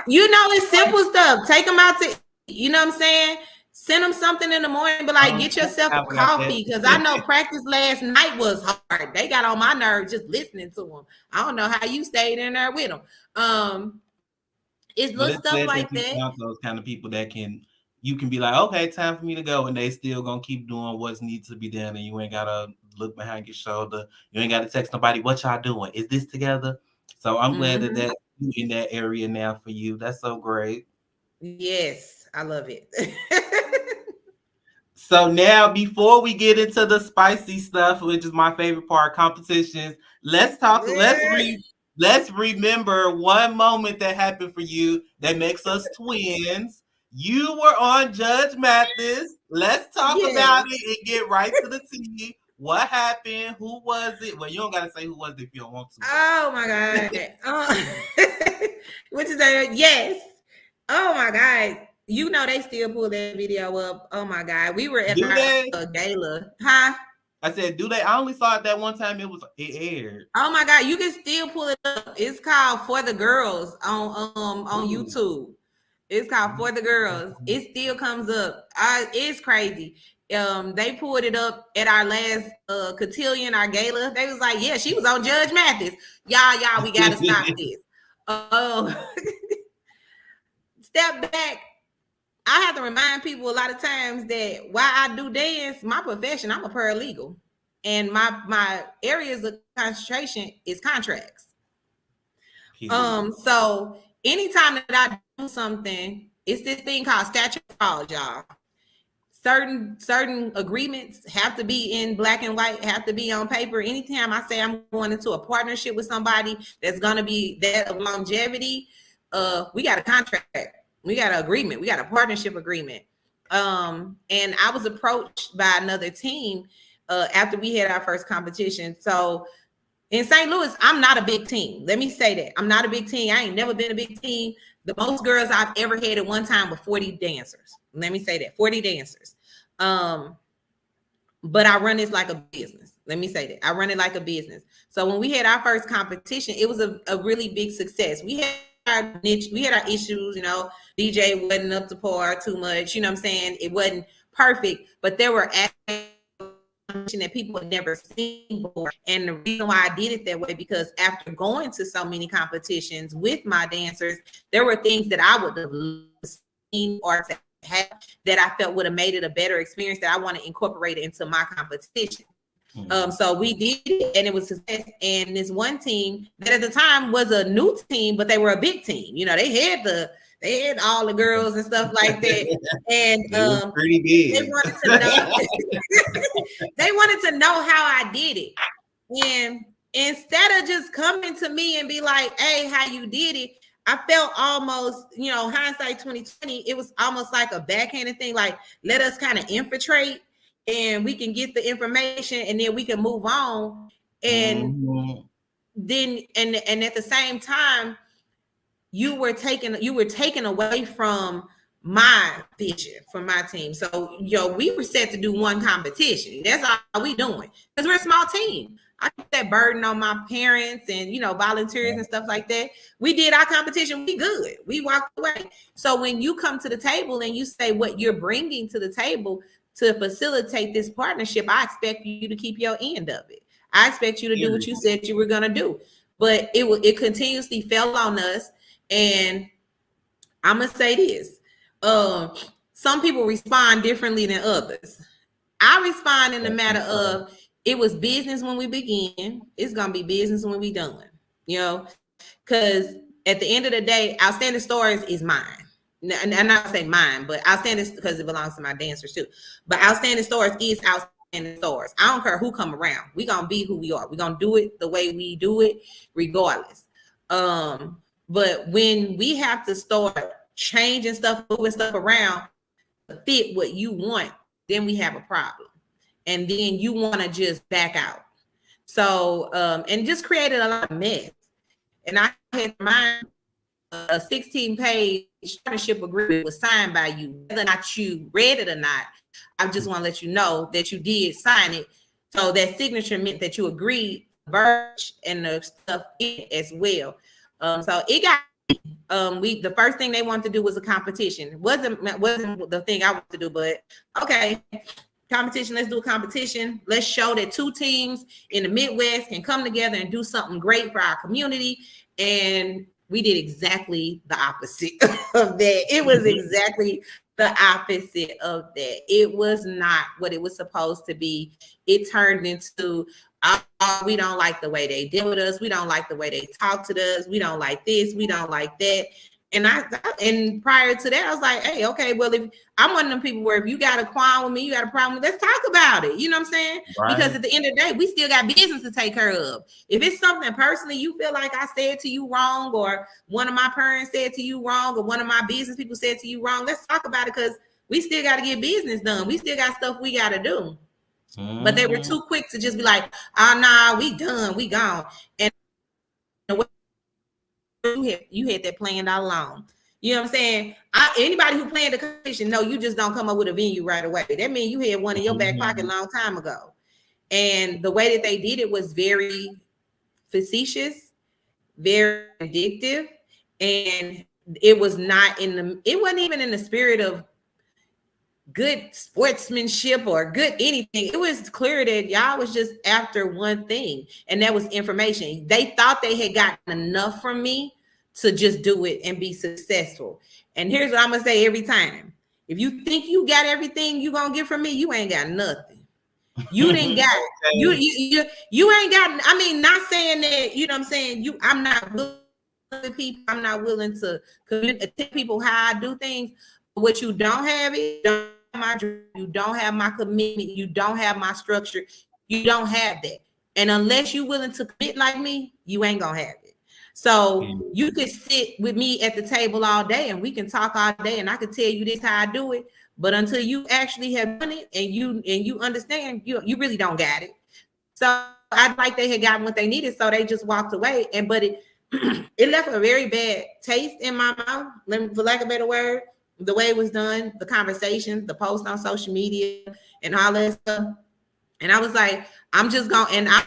Speaker 3: It's simple stuff. Take them out to, what I'm saying? Send them something in the morning, but get yourself a coffee, because I know practice last night was hard. They got on my nerves just listening to them. I don't know how you stayed in there with them. It's little stuff like that.
Speaker 2: Those kind of people that you can be like, okay, time for me to go, and they still gonna keep doing what needs to be done, and you ain't gotta look behind your shoulder. You ain't gotta text nobody. What y'all doing? Is this together? So I'm glad that in that area now for you. That's so great.
Speaker 3: Yes, I love it.
Speaker 2: So now, before we get into the spicy stuff, which is my favorite part, competitions, let's let's remember one moment that happened for you that makes us twins. You were on Judge Mathis. Let's talk
Speaker 3: Yes.
Speaker 2: about it and get right to the tea. What happened? Who was it? Well, you don't gotta say who was it if you don't want to.
Speaker 3: Oh my God. What you say? Yes. Oh my God. You know they still pull that video up. Oh my God. We were at
Speaker 2: Do they?
Speaker 3: our gala. Huh?
Speaker 2: I said, do they? I only saw it that one time it aired.
Speaker 3: Oh my God. You can still pull it up. It's called For the Girls on YouTube. It's called For the Girls. It still comes up. It's crazy. They pulled it up at our last cotillion, our gala. They was like, yeah, she was on Judge Mathis. Y'all, we gotta stop this. Step back. I have to remind people a lot of times that while I do dance, my profession, I'm a paralegal. And my areas of concentration is contracts. So anytime that I do something, it's this thing called statute of frauds, y'all. Certain agreements have to be in black and white, have to be on paper. Anytime I say I'm going into a partnership with somebody that's gonna be that of longevity, we got a contract, we got an agreement, we got a partnership agreement. And I was approached by another team after we had our first competition. So in St. Louis, I'm not a big team. Let me say that. I'm not a big team. I ain't never been a big team. The most girls I've ever had at one time were 40 dancers. Let me say that, 40 dancers. But I run this like a business. Let me say that. I run it like a business. So when we had our first competition, it was a really big success. We had our niche, we had our issues, you know, DJ wasn't up to par too much, you know what I'm saying? It wasn't perfect, but there were that people had never seen before. And the reason why I did it that way, because after going to so many competitions with my dancers, there were things that I would have seen or have that I felt would have made it a better experience that I want to incorporate into my competition. So we did it, and it was success. And this one team that at the time was a new team, but they were a big team. You know, they had all the girls and stuff like that. And
Speaker 2: pretty big.
Speaker 3: They wanted to know. They wanted to know how I did it. And instead of just coming to me and be like, "Hey, how you did it?" I felt almost, you know, hindsight 2020, it was almost like a backhanded thing, like, let us kind of infiltrate and we can get the information and then we can move on. And then, and at the same time, you were taken away from my vision for my team. So, we were set to do one competition. That's all we doing, because we're a small team. I put that burden on my parents and, volunteers and stuff like that. We did our competition. We good. We walked away. So when you come to the table and you say what you're bringing to the table to facilitate this partnership, I expect you to keep your end of it. I expect you to do what you said you were going to do. But it continuously fell on us. And I'm going to say this. Some people respond differently than others. I respond in the matter of, it was business when we begin. It's going to be business when we done, because at the end of the day, Outstanding Stars is mine. And I'm not saying mine, but Outstanding, because it belongs to my dancers too. But Outstanding Stars is Outstanding Stars. I don't care who come around. We're going to be who we are. We're going to do it the way we do it, regardless. But when we have to start changing stuff, moving stuff around to fit what you want, then we have a problem. And then you want to just back out. So, and just created a lot of mess. And I had mine, a 16-page partnership agreement was signed by you. Whether or not you read it or not, I just want to let you know that you did sign it. So that signature meant that you agreed verge and the stuff in as well. So it got the first thing they wanted to do was a competition. Wasn't the thing I wanted to do, but okay. Competition, let's do a competition. Let's show that two teams in the Midwest can come together and do something great for our community. And we did exactly the opposite of that. It was exactly the opposite of that. It was not what it was supposed to be. It turned into, we don't like the way they deal with us. We don't like the way they talk to us. We don't like this. We don't like that. And prior to that, I was like, hey, okay, well, if I'm one of them people where if you got a qualm with me, you got a problem, let's talk about it. You know what I'm saying?
Speaker 2: Right.
Speaker 3: Because at the end of the day, we still got business to take care of. If it's something personally you feel like I said to you wrong, or one of my parents said to you wrong, or one of my business people said to you wrong, let's talk about it, because we still got to get business done. We still got stuff we got to do. But they were too quick to just be like, oh, nah, we done, we gone. And you had that planned all along. You know what I'm saying? Anybody who planned the competition, no, you just don't come up with a venue right away. That means you had one in your back pocket a long time ago. And the way that they did it was very facetious, very addictive, and it wasn't even in the spirit of good sportsmanship or good anything. It was clear that y'all was just after one thing, and that was information. They thought they had gotten enough from me to just do it and be successful. And here's what I'm gonna say every time: if you think you got everything you gonna get from me, you ain't got nothing. You didn't got you ain't got. I mean, not saying that, you know what I'm saying, I'm not willing to people. I'm not willing to tell people how I do things. But what you don't have is you don't have my commitment, you don't have my structure, you don't have that. And unless you're willing to commit like me, you ain't gonna have it. So you could sit with me at the table all day and we can talk all day and I can tell you this how I do it, but until you actually have done it and you understand, you really don't got it. So I'd like they had gotten what they needed, so they just walked away. But it left a very bad taste in my mouth, for lack of a better word. The way it was done, the conversations, the posts on social media, and all that stuff. And I was like, I'm just going, and I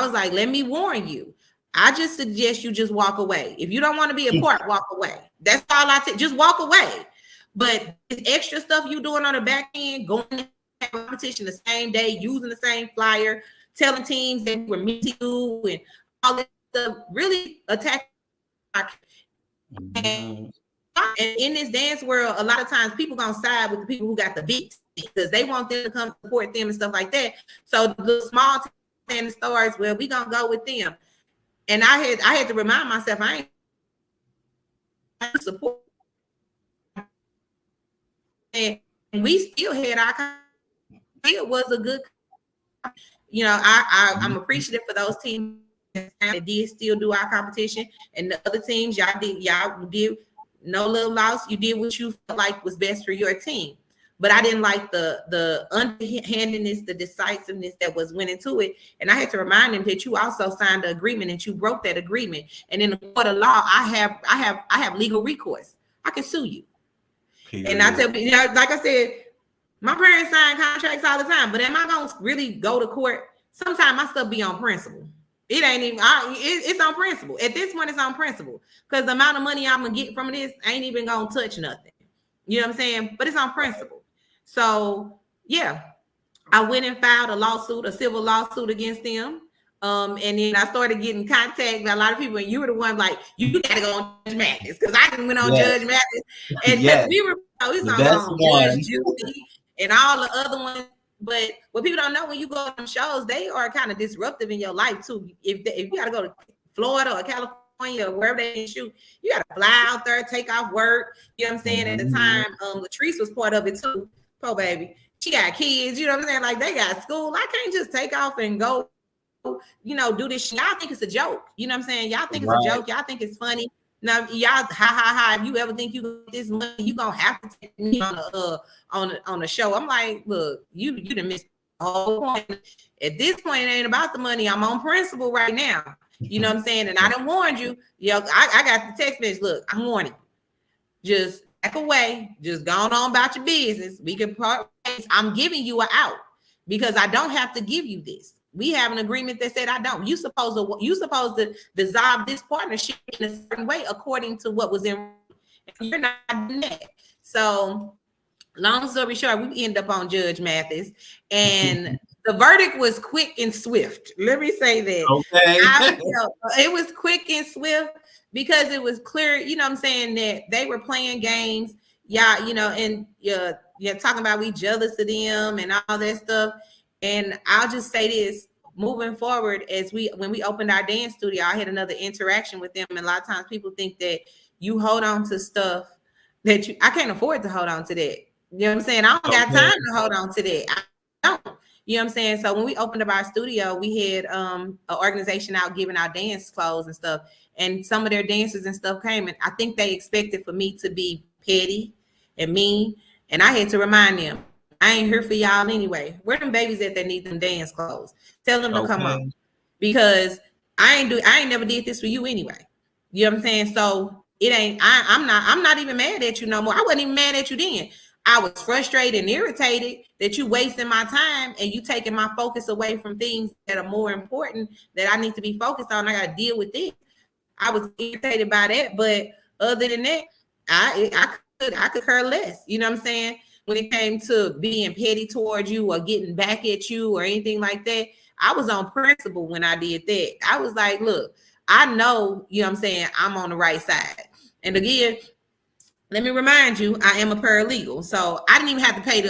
Speaker 3: was like, let me warn you. I just suggest you just walk away. If you don't want to be a part, walk away. That's all I say. Just walk away. But this extra stuff you doing on the back end, going to competition the same day, using the same flyer, telling teams that we're meeting you and all that stuff, really attack. And in this dance world, a lot of times people gonna side with the people who got the beats because they want them to come support them and stuff like that. So the small standing stars, well, we gonna go with them. And I had to remind myself, I ain't support. And we still had it was a good, you know, I'm appreciative for those teams that did still do our competition, and the other teams, y'all did no little loss. You did what you felt like was best for your team. But I didn't like the underhandedness, the decisiveness that was went into it. And I had to remind them that you also signed an agreement and you broke that agreement. And in the court of law, I have legal recourse. I can sue you. And I tell you, like I said, my parents sign contracts all the time, but am I gonna really go to court? Sometimes my stuff be on principle. It ain't even, it's on principle. At this point, it's on principle. Because the amount of money I'm going to get from this ain't even going to touch nothing. You know what I'm saying? But it's on principle. So, yeah, I went and filed a civil lawsuit against them. And then I started getting contact by a lot of people. And you were the one like, you got to go on Judge Mathis. Because I went on Judge Mathis. And we were, it's on Judge Judy and all the other ones. But what people don't know, when you go on them shows, they are kind of disruptive in your life too. If you got to go to Florida or California or wherever they shoot, you got to fly out there, take off work. You know what I'm saying? At the time, Latrice was part of it too. Poor baby, she got kids. You know what I'm saying? Like they got school. I can't just take off and go, do this. Y'all think it's a joke. You know what I'm saying? Y'all think it's a joke. Y'all think it's funny. Now y'all, ha. If you ever think you get this money, you gonna have to take me on the show. I'm like, look, you done missed the whole point. At this point, it ain't about the money. I'm on principle right now. You know what I'm saying? And I done warned you. I got the text message. Look, I'm warning you. Just back away. Just go on about your business. We can part ways. I'm giving you an out because I don't have to give you this. We have an agreement that said I don't. You supposed to dissolve this partnership in a certain way according to what was in. You're not doing that. So, long story short, we end up on Judge Mathis, and the verdict was quick and swift. Let me say that. Okay. It was quick and swift because it was clear. You know what I'm saying, that they were playing games. Yeah, and you're talking about we jealous of them and all that stuff. And I'll just say this, moving forward, when we opened our dance studio, I had another interaction with them. And a lot of times people think that, you hold on to stuff that I can't afford to hold on to that. You know what I'm saying? I don't got time to hold on to that. I don't. You know what I'm saying? So when we opened up our studio, we had an organization out giving out dance clothes and stuff. And some of their dancers and stuff came, and I think they expected for me to be petty and mean. And I had to remind them, I ain't here for y'all anyway. Where them babies that need them dance clothes? Tell them to come on. Because I ain't never did this for you anyway. You know what I'm saying? So it ain't, I'm not even mad at you no more. I wasn't even mad at you then. I was frustrated and irritated that you wasting my time and you taking my focus away from things that are more important that I need to be focused on. I got to deal with this. I was irritated by that, but other than that, I could care less. You know what I'm saying? When it came to being petty towards you or getting back at you or anything like that, I was on principle when I did that. I was like, look, I know, you know what I'm saying, I'm on the right side. And again, let me remind you, I am a paralegal, so I didn't even have to pay to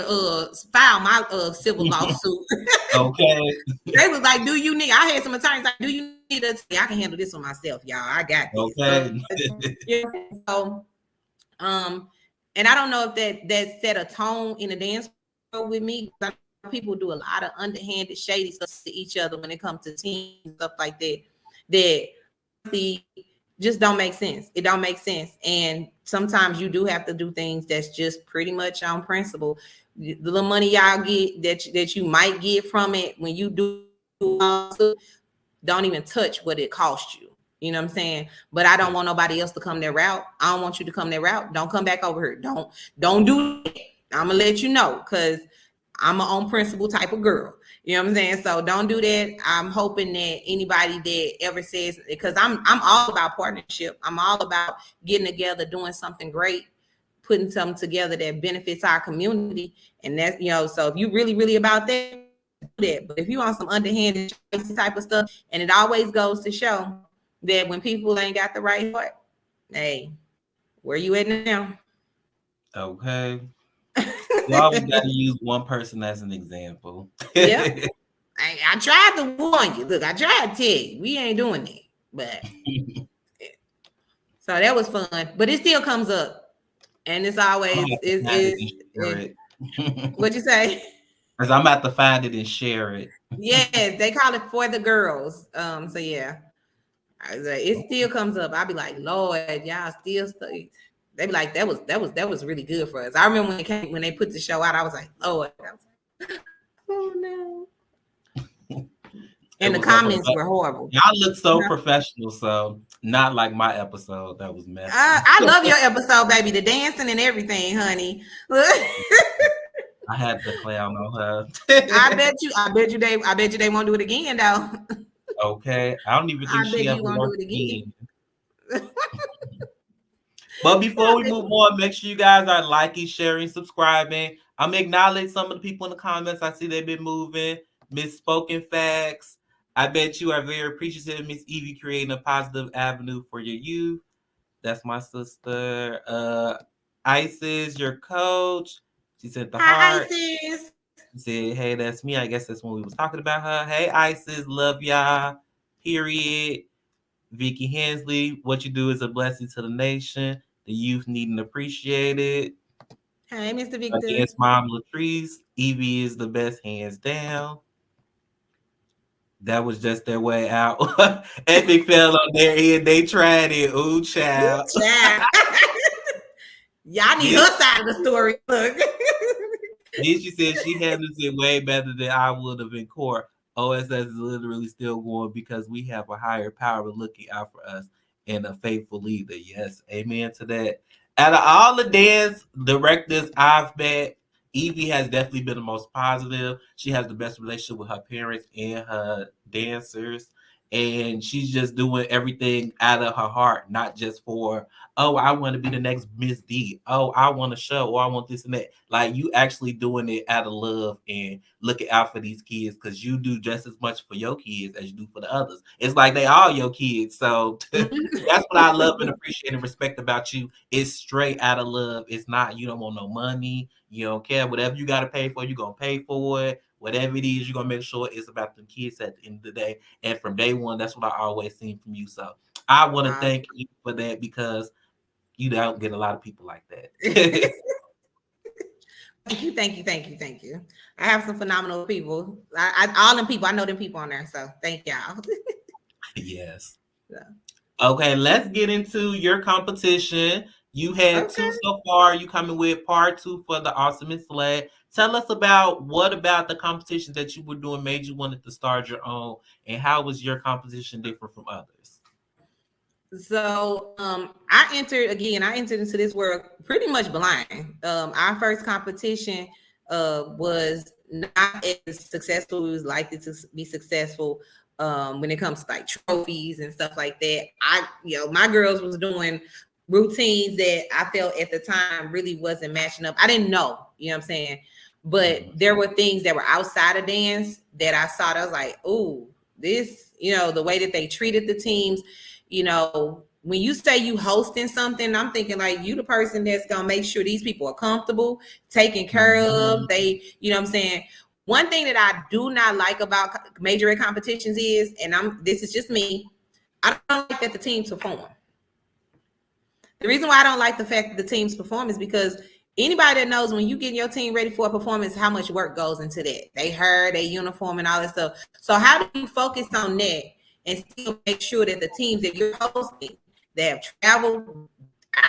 Speaker 3: file my civil lawsuit.
Speaker 2: Okay.
Speaker 3: They was like, "Do you need?" I had some attorneys like, "Do you need us? I can handle this for myself, y'all. I got this."
Speaker 2: Okay.
Speaker 3: So, and I don't know if that set a tone in the dance world with me. People do a lot of underhanded, shady stuff to each other when it comes to teams and stuff like that. That just don't make sense. It don't make sense. And sometimes you do have to do things that's just pretty much on principle. The little money y'all get that you might get from it when you do, don't even touch what it costs you. You know what I'm saying? But I don't want nobody else to come that route. I don't want you to come that route. Don't come back over here. Don't do it. I'm gonna let you know, because I'm an on principle type of girl. You know what I'm saying? So don't do that. I'm hoping that anybody that ever says, because I'm all about partnership. I'm all about getting together, doing something great, putting something together that benefits our community. And that's, you know, so if you really, really about that, do that. But if you want some underhanded type of stuff, and it always goes to show that when people ain't got the right heart, hey, where you at now?
Speaker 2: Okay. You always got to use one person as an example.
Speaker 3: Yeah. I tried to warn you. Look, I tried to tell you, we ain't doing that. But so that was fun. But it still comes up. And it's always what'd you say?
Speaker 2: Because I'm about to find it and share it.
Speaker 3: Yes, they call it For the Girls. So yeah. It still comes up. I'll be like, Lord, y'all still study. They be like, that was really good for us. I remember when they put the show out, I was like, Lord, oh no. And the comments were horrible.
Speaker 2: Y'all look so professional, so not like my episode that was messy.
Speaker 3: I love your episode, baby. The dancing and everything, honey.
Speaker 2: I had to clown on her.
Speaker 3: I bet you they won't do it again though.
Speaker 2: Okay. I don't even think she ever
Speaker 3: won't do it again.
Speaker 2: But before we move on, make sure you guys are liking, sharing, subscribing. I'm acknowledging some of the people in the comments. I see they've been moving. Misspoken Facts. I bet you are very appreciative, Miss Evie, creating a positive avenue for your youth. That's my sister. Isis, your coach. She said the heart.
Speaker 3: Isis.
Speaker 2: She said, hey, that's me. I guess that's when we was talking about her. Hey, Isis, love y'all. Period. Vicky Hensley, what you do is a blessing to the nation. The youth need and appreciate it.
Speaker 3: Hey, Mr. Victor.
Speaker 2: Against Mom Latrice, Evie is the best, hands down. That was just their way out. Epic fell on their head. They tried it. Ooh, child.
Speaker 3: Y'all need her side of the story. Look.
Speaker 2: Then she said she handles it way better than I would have in court. OSS is literally still going because we have a higher power looking out for us and a faithful leader. Yes, amen to that. Out of all the dance directors I've met, Evie has definitely been the most positive. She has the best relationship with her parents and her dancers. And she's just doing everything out of her heart, not just for, oh, I want to be the next Miss D. Oh, I want to show, or I want this and that. Like, you actually doing it out of love and looking out for these kids, because you do just as much for your kids as you do for the others. It's like they all your kids. So that's what I love and appreciate and respect about you. It's straight out of love. It's not, you don't want no money. You don't care. Whatever you got to pay for, you're going to pay for it. Whatever it is, you're going to make sure it's about the kids at the end of the day. And from day one, that's what I always seen from you. So I want to thank you for that, because You don't get a lot of people like that.
Speaker 3: Thank you. I have some phenomenal people. All them people, I know them people on there. So thank y'all.
Speaker 2: Yes.
Speaker 3: Yeah.
Speaker 2: Okay, let's get into your competition. You had two so far. You coming with part 2 for the Awesome Sled. Tell us about what about the competition that you were doing made you wanted to start your own, and how was your competition different from others?
Speaker 3: So I entered into this world pretty much blind. Our first competition was not as successful. It was likely to be successful when it comes to like trophies and stuff like that. My girls was doing routines that I felt at the time really wasn't matching up. I didn't know, you know what I'm saying? But there were things that were outside of dance that I saw that I was like, oh, this, the way that they treated the teams. When you say you hosting something, I'm thinking like you the person that's gonna make sure these people are comfortable, taken care of. They, you know what I'm saying? One thing that I do not like about majorette competitions is, and this is just me, I don't like that the teams perform. The reason why I don't like the fact that the teams perform is because anybody that knows when you get your team ready for a performance, how much work goes into that. They hair, they uniform, and all that stuff. So how do you focus on that and still make sure that the teams that you're hosting, they have traveled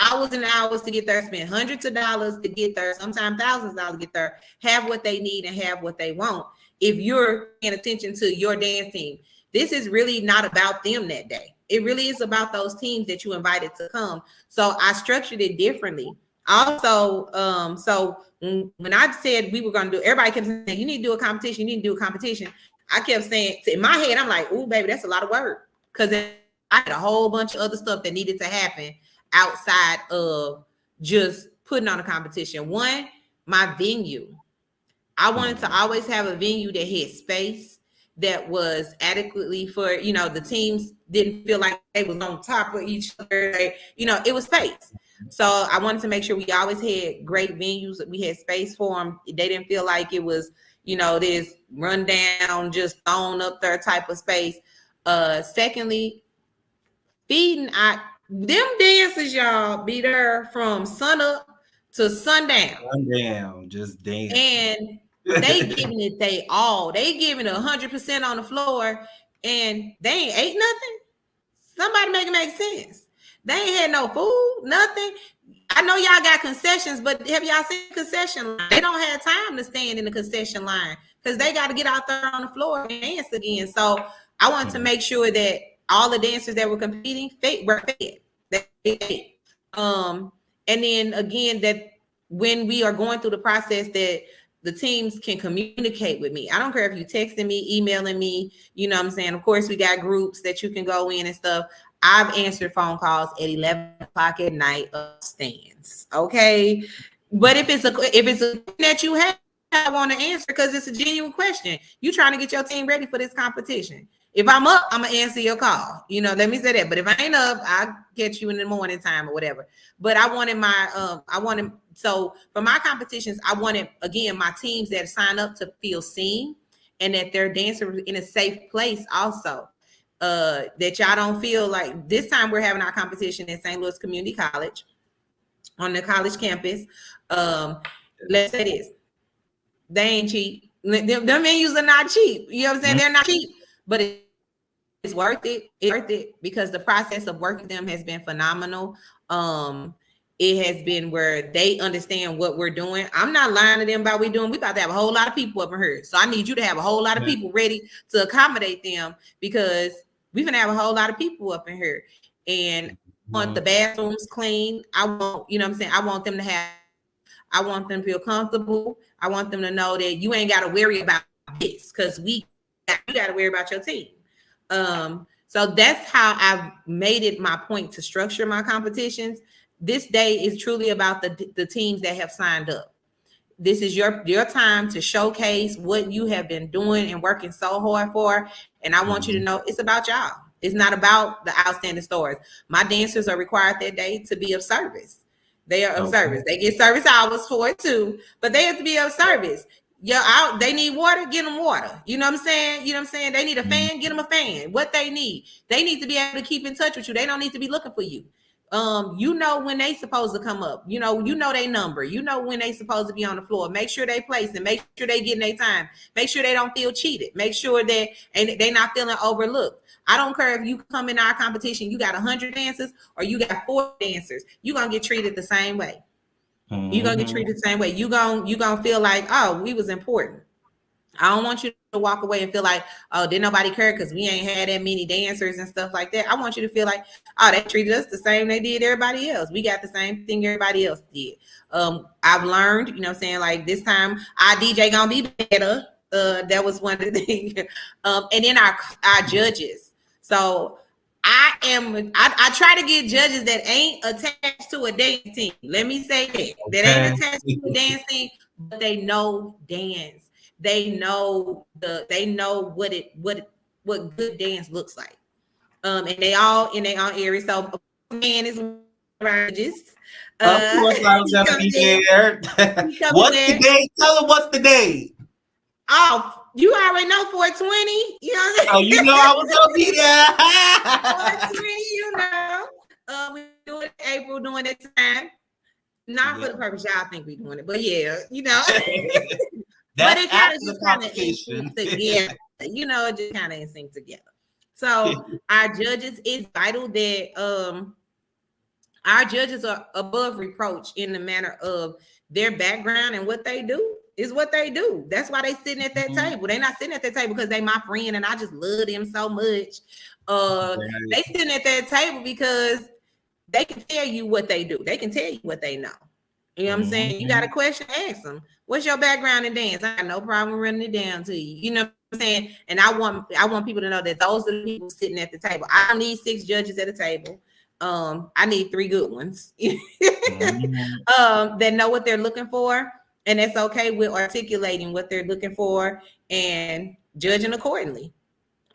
Speaker 3: hours and hours to get there, spend hundreds of dollars to get there, sometimes thousands of dollars to get there, have what they need and have what they want. If you're paying attention to your dance team, this is really not about them that day. It really is about those teams that you invited to come. So I structured it differently. Also, so when I said we were going to do, everybody kept saying, you need to do a competition, you need to do a competition. I kept saying, in my head, I'm like, ooh, baby, that's a lot of work. Because I had a whole bunch of other stuff that needed to happen outside of just putting on a competition. One, my venue. I wanted to always have a venue that had space, that was adequately for, the teams didn't feel like they was on top of each other. It was space. So I wanted to make sure we always had great venues, that we had space for them. They didn't feel like it was, this run down, just thrown up there type of space. Secondly, feeding them dancers, y'all, be there from sun up to sundown.
Speaker 2: Sundown, just dance.
Speaker 3: And they giving it they all. They giving 100% on the floor, and they ain't ate nothing. Somebody make it make sense. They ain't had no food, nothing. I know y'all got concessions, but have y'all seen concession line? They don't have time to stand in the concession line because they got to get out there on the floor and dance again. So I wanted to make sure that all the dancers that were competing were fed. And then again, that when we are going through the process, that the teams can communicate with me. I don't care if you texting me, emailing me, you know what I'm saying? Of course, we got groups that you can go in and stuff. I've answered phone calls at 11 o'clock at night of stands. Okay. But if it's a that you have, I want to answer because it's a genuine question. You trying to get your team ready for this competition. If I'm up, I'm gonna answer your call. Let me say that. But if I ain't up, I'll catch you in the morning time or whatever. But I wanted so for my competitions, I wanted, again, my teams that sign up to feel seen and that they're dancing in a safe place also. That y'all don't feel like this time we're having our competition at St. Louis Community College on the college campus. Let's say this. They ain't cheap. Them menus are not cheap. You know what I'm saying? They're not cheap, but it's worth it. It's worth it because the process of working them has been phenomenal. It has been where they understand what we're doing. I'm not lying to them about we about to have a whole lot of people up in here. So I need you to have a whole lot of people ready to accommodate them because we're gonna have a whole lot of people up in here. And I want the bathrooms clean. I want, I want them to feel comfortable. I want them to know that you ain't got to worry about this because you got to worry about your team. So that's how I've made it my point to structure my competitions. This day is truly about the teams that have signed up. This is your time to showcase what you have been doing and working so hard for. And I want you to know it's about y'all. It's not about the outstanding stars. My dancers are required that day to be of service. They are of service. They get service hours for it too, but they have to be of service. They need water, get them water. You know what I'm saying? They need a fan, get them a fan. What they need to be able to keep in touch with you. They don't need to be looking for you. You know when they supposed to come up. You know their number. You know when they supposed to be on the floor. Make sure they place and make sure they getting their time. Make sure they don't feel cheated. Make sure that they not feeling overlooked. I don't care if you come in our competition, you got 100 dancers or you got 4 dancers. You're gonna get treated the same way. You're gonna get treated the same way. You gonna feel like, oh, we was important. I don't want you to walk away and feel like, oh, did nobody care because we ain't had that many dancers and stuff like that. I want you to feel like, oh, they treated us the same they did everybody else. We got the same thing everybody else did. I've learned, you know what I'm saying, like this time our DJ gonna be better. That was one of the things. And then our judges. So I try to get judges that ain't attached to a dance team. Let me say that. That ain't attached to a dance team, but they know dance. They know what good dance looks like. And they all in their own area. So man is judges.
Speaker 2: Of course I was gonna be there. What's the date? Tell them what's the date.
Speaker 3: Oh, you already know 420. You know what I'm saying?
Speaker 2: Oh, you know I was gonna be there.
Speaker 3: 420, you know. We do it in April during that time. Not for the purpose y'all think we doing it, but yeah, you know. But it kind of just kind of in sync together. You know, it just kind of in sync together. So our judges, it's vital that our judges are above reproach in the manner of their background and what they do is what they do. That's why they sitting at that table. They're not sitting at that table because they my friend and I just love them so much. They sitting at that table because they can tell you what they do. They can tell you what they know. You know what I'm saying? You got a question, ask them. What's your background in dance? I got no problem running it down to you. You know what I'm saying? And I want people to know that those are the people sitting at the table. I don't need 6 judges at a table. I need 3 good ones that know what they're looking for, and it's okay with articulating what they're looking for and judging accordingly.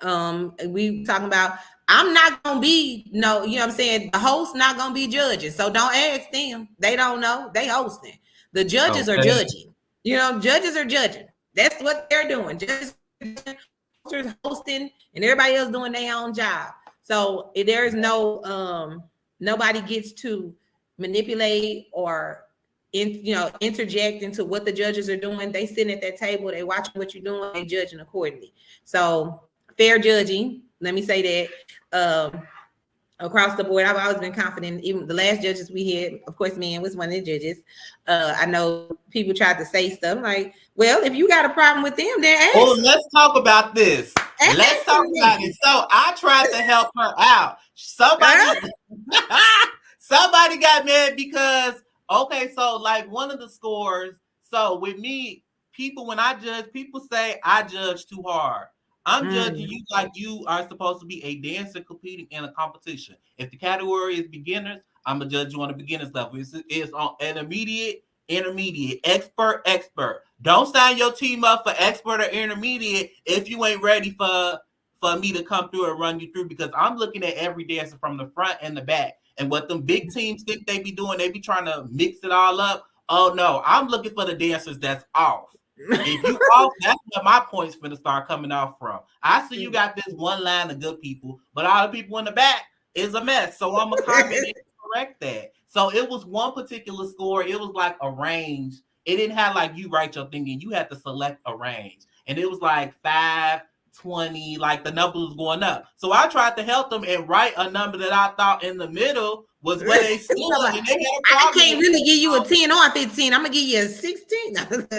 Speaker 3: We talking about I'm not gonna be you know what I'm saying, the host not gonna be judging, so don't ask them. They don't know, they hosting. The judges are judging. You know, judges are judging. That's what they're doing. Just hosting and everybody else doing their own job. So there's no nobody gets to manipulate or interject into what the judges are doing. They sitting at that table, they watching what you're doing, they judging accordingly. So fair judging, let me say that across the board. I've always been confident. Even the last judges we had, of course, man was one of the judges. I know people tried to say stuff like, well, if you got a problem with them, then ask.
Speaker 2: Oh, let's talk about this. Let's talk about it. So I tried to help her out. Somebody got mad because, okay, so like one of the scores, so with me, people, when I judge, people say I judge too hard. I'm judging you like you are supposed to be a dancer competing in a competition. If the category is beginners, I'm gonna judge you on the beginners level. It's on an intermediate, expert. Don't sign your team up for expert or intermediate if you ain't ready for me to come through and run you through, because I'm looking at every dancer from the front and the back. And what them big teams think they be doing, they be trying to mix it all up. Oh no, I'm looking for the dancers that's off. If you off, that's where my points finna start coming off from. I see you got this one line of good people, but all the people in the back is a mess. So I'm gonna correct that. So it was one particular score. It was like a range. It didn't have like you write your thing and you had to select a range. And it was like 5, 20, like the number was going up. So I tried to help them and write a number that I thought in the middle was where they stood.
Speaker 3: I can't really give you a 10 or a 15. I'm gonna give you a 16.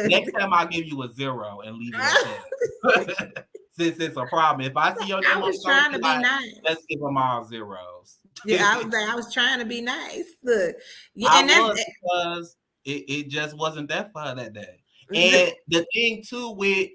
Speaker 2: Next time I'll give you a 0 and leave it at that. Since it's a problem. If I see your name,
Speaker 3: I was trying to be nice.
Speaker 2: Let's give them all 0s.
Speaker 3: Yeah, I was trying to be nice. Look, yeah,
Speaker 2: and that's because it just wasn't that fun that day. And the thing too with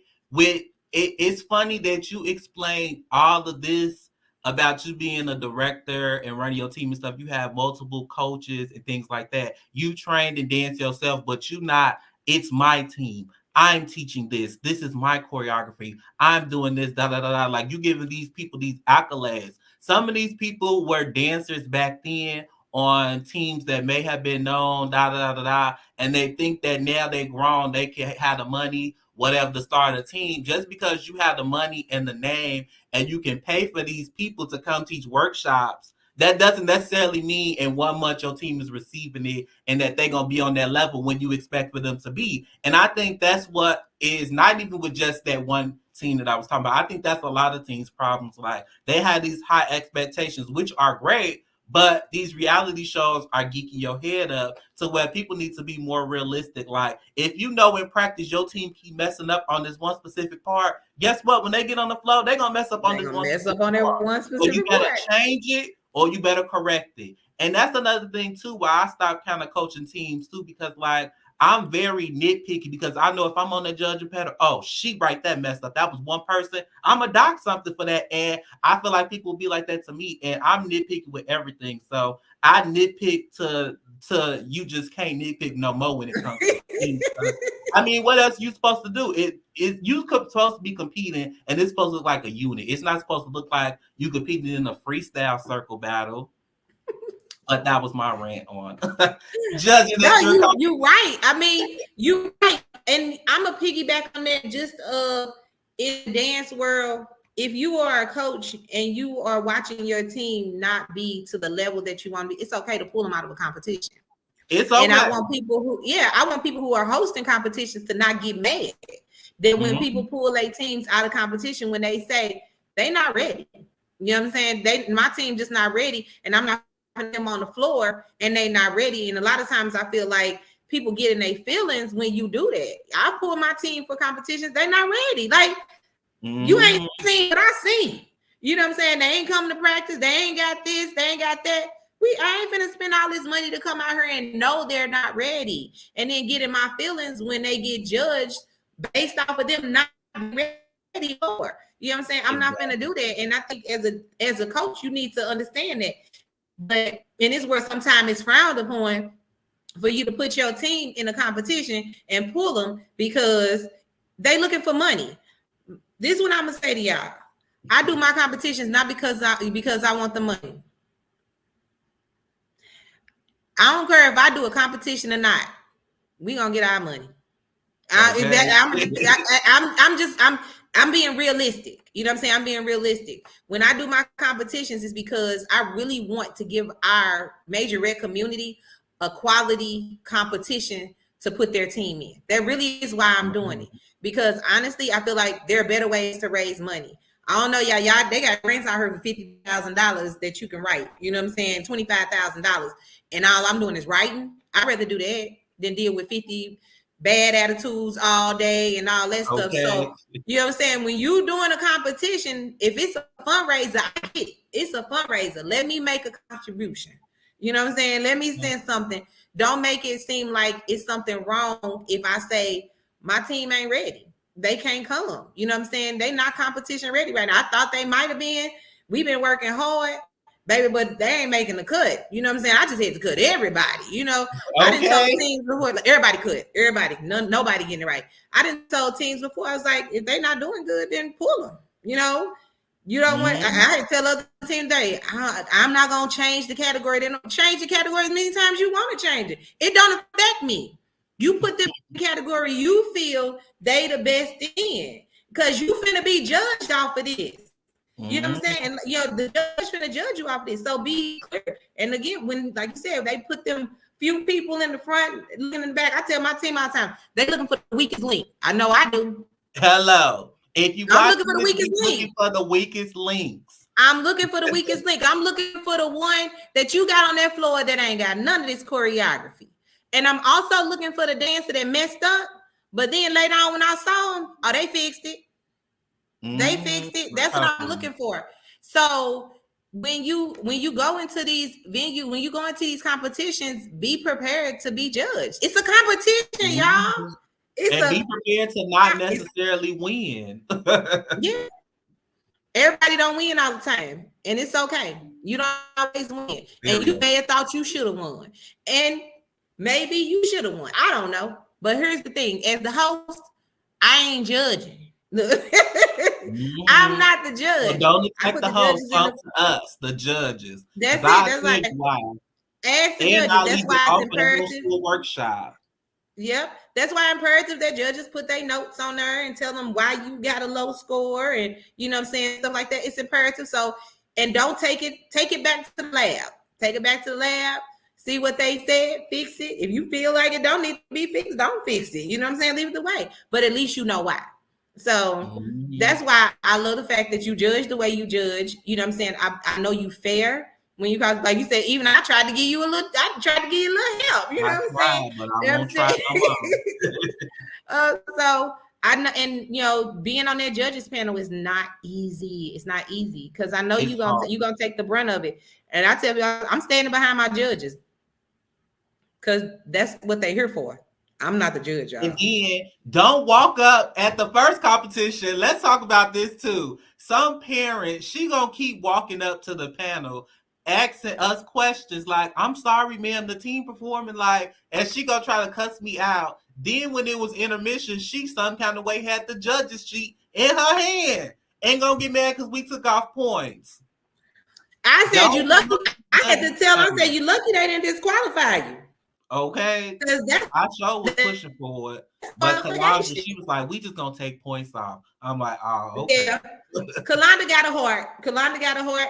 Speaker 2: it's funny that you explained all of this about you being a director and running your team and stuff. You have multiple coaches and things like that. You trained and dance yourself, but you not, it's my team. I'm teaching this. This is my choreography. I'm doing this, da, da, da, da. Like you giving these people these accolades. Some of these people were dancers back then on teams that may have been known, da, da, da, da, da. And they think that now they grown, they can have the money, whatever, to start a team. Just because you have the money and the name and you can pay for these people to come teach workshops that doesn't necessarily mean in 1 month your team is receiving it and that they're going to be on that level when you expect for them to be. And I think that's what is not even with just that one team that I was talking about. I think that's a lot of teams' problems. Like they have these high expectations, which are great, but these reality shows are geeking your head up to where people need to be more realistic. Like, if you know in practice your team keep messing up on this one specific part, guess what? When they get on the floor, they're going to mess up on this one specific part. So you better change it or you better correct it. And that's another thing, too, why I stopped kind of coaching teams, too, because, like, I'm very nitpicky because I know if I'm on the judging panel, oh, she right that messed up. That was one person. I'm a doc something for that. And I feel like people will be like that to me. And I'm nitpicky with everything. So I nitpick to you just can't nitpick no more when it comes to things. I mean, what else you supposed to do? You supposed to be competing and it's supposed to look like a unit. It's not supposed to look like you competing in a freestyle circle battle. But that was my rant on judging.
Speaker 3: No, you right. I mean, you right. And I'm a piggyback on that. Just in the dance world, if you are a coach and you are watching your team not be to the level that you want to be, it's okay to pull them out of a competition.
Speaker 2: It's okay.
Speaker 3: And I want people who are hosting competitions to not get mad that when people pull their teams out of competition when they say they not ready. You know what I'm saying? My team just not ready, and I'm not them on the floor and they not ready. And a lot of times I feel like people get in their feelings when you do that. I pull my team for competitions, they not ready. Like you ain't seen what I seen. You know what I'm saying? They ain't coming to practice, they ain't got this, they ain't got that. I ain't finna spend all this money to come out here and know they're not ready. And then get in my feelings when they get judged based off of them not ready for. You know what I'm saying? I'm not finna do that. And I think as a coach, you need to understand that. But and it's where sometimes it's frowned upon for you to put your team in a competition and pull them because they looking for money. This is what I'm gonna say to y'all. I do my competitions not because I want the money. I don't care if I do a competition or not. We gonna get our money. I'm being realistic. You know what I'm saying? I'm being realistic. When I do my competitions, it's because I really want to give our majorette community a quality competition to put their team in. That really is why I'm doing it. Because honestly, I feel like there are better ways to raise money. I don't know, y'all. They got grants out here for $50,000 that you can write. You know what I'm saying? $25,000, and all I'm doing is writing. I'd rather do that than deal with 50 bad attitudes all day and all that stuff. So you know what I'm saying? When you doing a competition, if it's a fundraiser, I get it. It's a fundraiser. Let me make a contribution. You know what I'm saying? Let me send something. Don't make it seem like it's something wrong if I say my team ain't ready. They can't come. You know what I'm saying? They not competition ready right now. I thought they might have been. We've been working hard, baby, but they ain't making the cut. You know what I'm saying? I just had to cut everybody. You know, I didn't tell teams before. Like, everybody could. Everybody. Nobody getting it right. I didn't tell teams before. I was like, if they're not doing good, then pull them. You know, you don't want. I had to tell other teams today. I'm not gonna change the category. They don't change the category as many times you want to change it. It don't affect me. You put them in the category you feel they the best in, because you finna be judged off of this. You know what I'm saying? You know, the judge finna judge you off of this. So be clear. And again, when, like you said, they put them few people in the front, looking in the back. I tell my team all the time, they looking for the weakest link. I know I do.
Speaker 2: Hello. If you
Speaker 3: I'm looking for the weakest link.
Speaker 2: Looking for the weakest links.
Speaker 3: I'm looking for the weakest link. I'm looking for the one that you got on that floor that ain't got none of this choreography. And I'm also looking for the dancer that messed up, but then later on when I saw them, oh, they fixed it. They fixed it. That's what I'm looking for. So when you go into these venues, when you go into these competitions, be prepared to be judged. It's a competition, y'all.
Speaker 2: Be prepared to not necessarily win.
Speaker 3: Yeah. Everybody don't win all the time, and it's okay. You don't always win, and you may have thought you should have won, and maybe you should have won. I don't know, but here's the thing: as the host, I ain't judging. I'm not the judge.
Speaker 2: Well, don't expect the host up to us, the judges.
Speaker 3: That's it. That's like ask the judges. That's why it's imperative.
Speaker 2: Workshop.
Speaker 3: Yep. That's why imperative that judges put their notes on there and tell them why you got a low score and you know what I'm saying, stuff like that. It's imperative. So and don't take it back to the lab. Take it back to the lab. See what they said, fix it. If you feel like it don't need to be fixed, don't fix it. You know what I'm saying? Leave it the way. But at least you know why. So that's why I love the fact that you judge the way you judge. You know what I'm saying? I know you fair. When you call, like you said, even I tried to give you a little help. You know what I'm saying?
Speaker 2: But I won't try
Speaker 3: so I know, and being on that judges panel is not easy. It's not easy because I know you're gonna take the brunt of it. And I tell you, I'm standing behind my judges because that's what they're here for. I'm not the judge, y'all.
Speaker 2: And then don't walk up at the first competition. Let's talk about this too. Some parents, she gonna keep walking up to the panel, asking us questions like, "I'm sorry, ma'am, the team performing like," and she gonna try to cuss me out. Then when it was intermission, she some kind of way had the judges sheet in her hand. Ain't gonna get mad because we took off points.
Speaker 3: I said you lucky. I had to tell her, I said you lucky they didn't disqualify you.
Speaker 2: Okay, I sure was pushing for it, but Kalonda, she was like, "We just gonna take points off." I'm like, "Oh, okay."
Speaker 3: Yeah. Kalonda got a heart.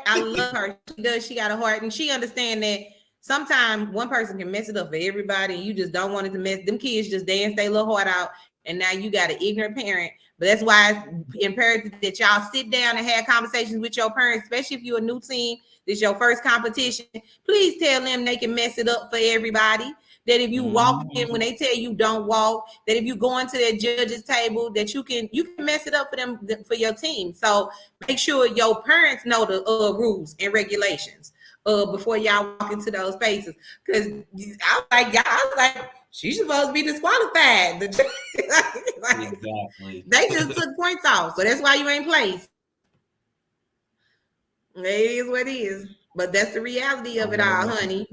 Speaker 3: I love her. She does. She got a heart, and she understands that sometimes one person can mess it up for everybody, and you just don't want it to mess. Them kids just dance their little heart out, and now you got an ignorant parent. But that's why it's imperative that y'all sit down and have conversations with your parents, especially if you're a new team. This is your first competition. Please tell them they can mess it up for everybody. That if you walk in when they tell you don't walk, that if you go into that judges table, that you can mess it up for them, for your team. So make sure your parents know the rules and regulations before y'all walk into those spaces. Because I was like, she's supposed to be disqualified.
Speaker 2: Exactly.
Speaker 3: They just took points off, so that's why you ain't placed. It is what it is, but that's the reality of it all, honey.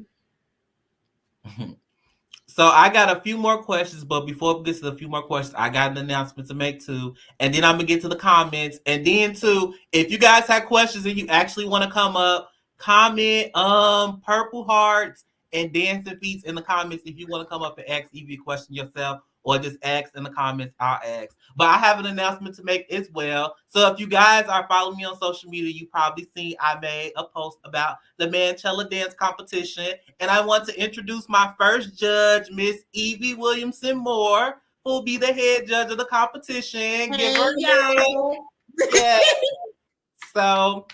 Speaker 2: So I got a few more questions, but before we get to a few more questions, I got an announcement to make too. And then I'm going to get to the comments. And then too, if you guys have questions and you actually want to come up, comment purple hearts and dancing feet in the comments if you want to come up and ask Evie a question yourself, or just ask in the comments, I'll ask. But I have an announcement to make as well. So if you guys are following me on social media, you probably seen I made a post about the Manchella dance competition. And I want to introduce my first judge, Miss Evie Williamson Moore, who will be the head judge of the competition. Give her yeah. So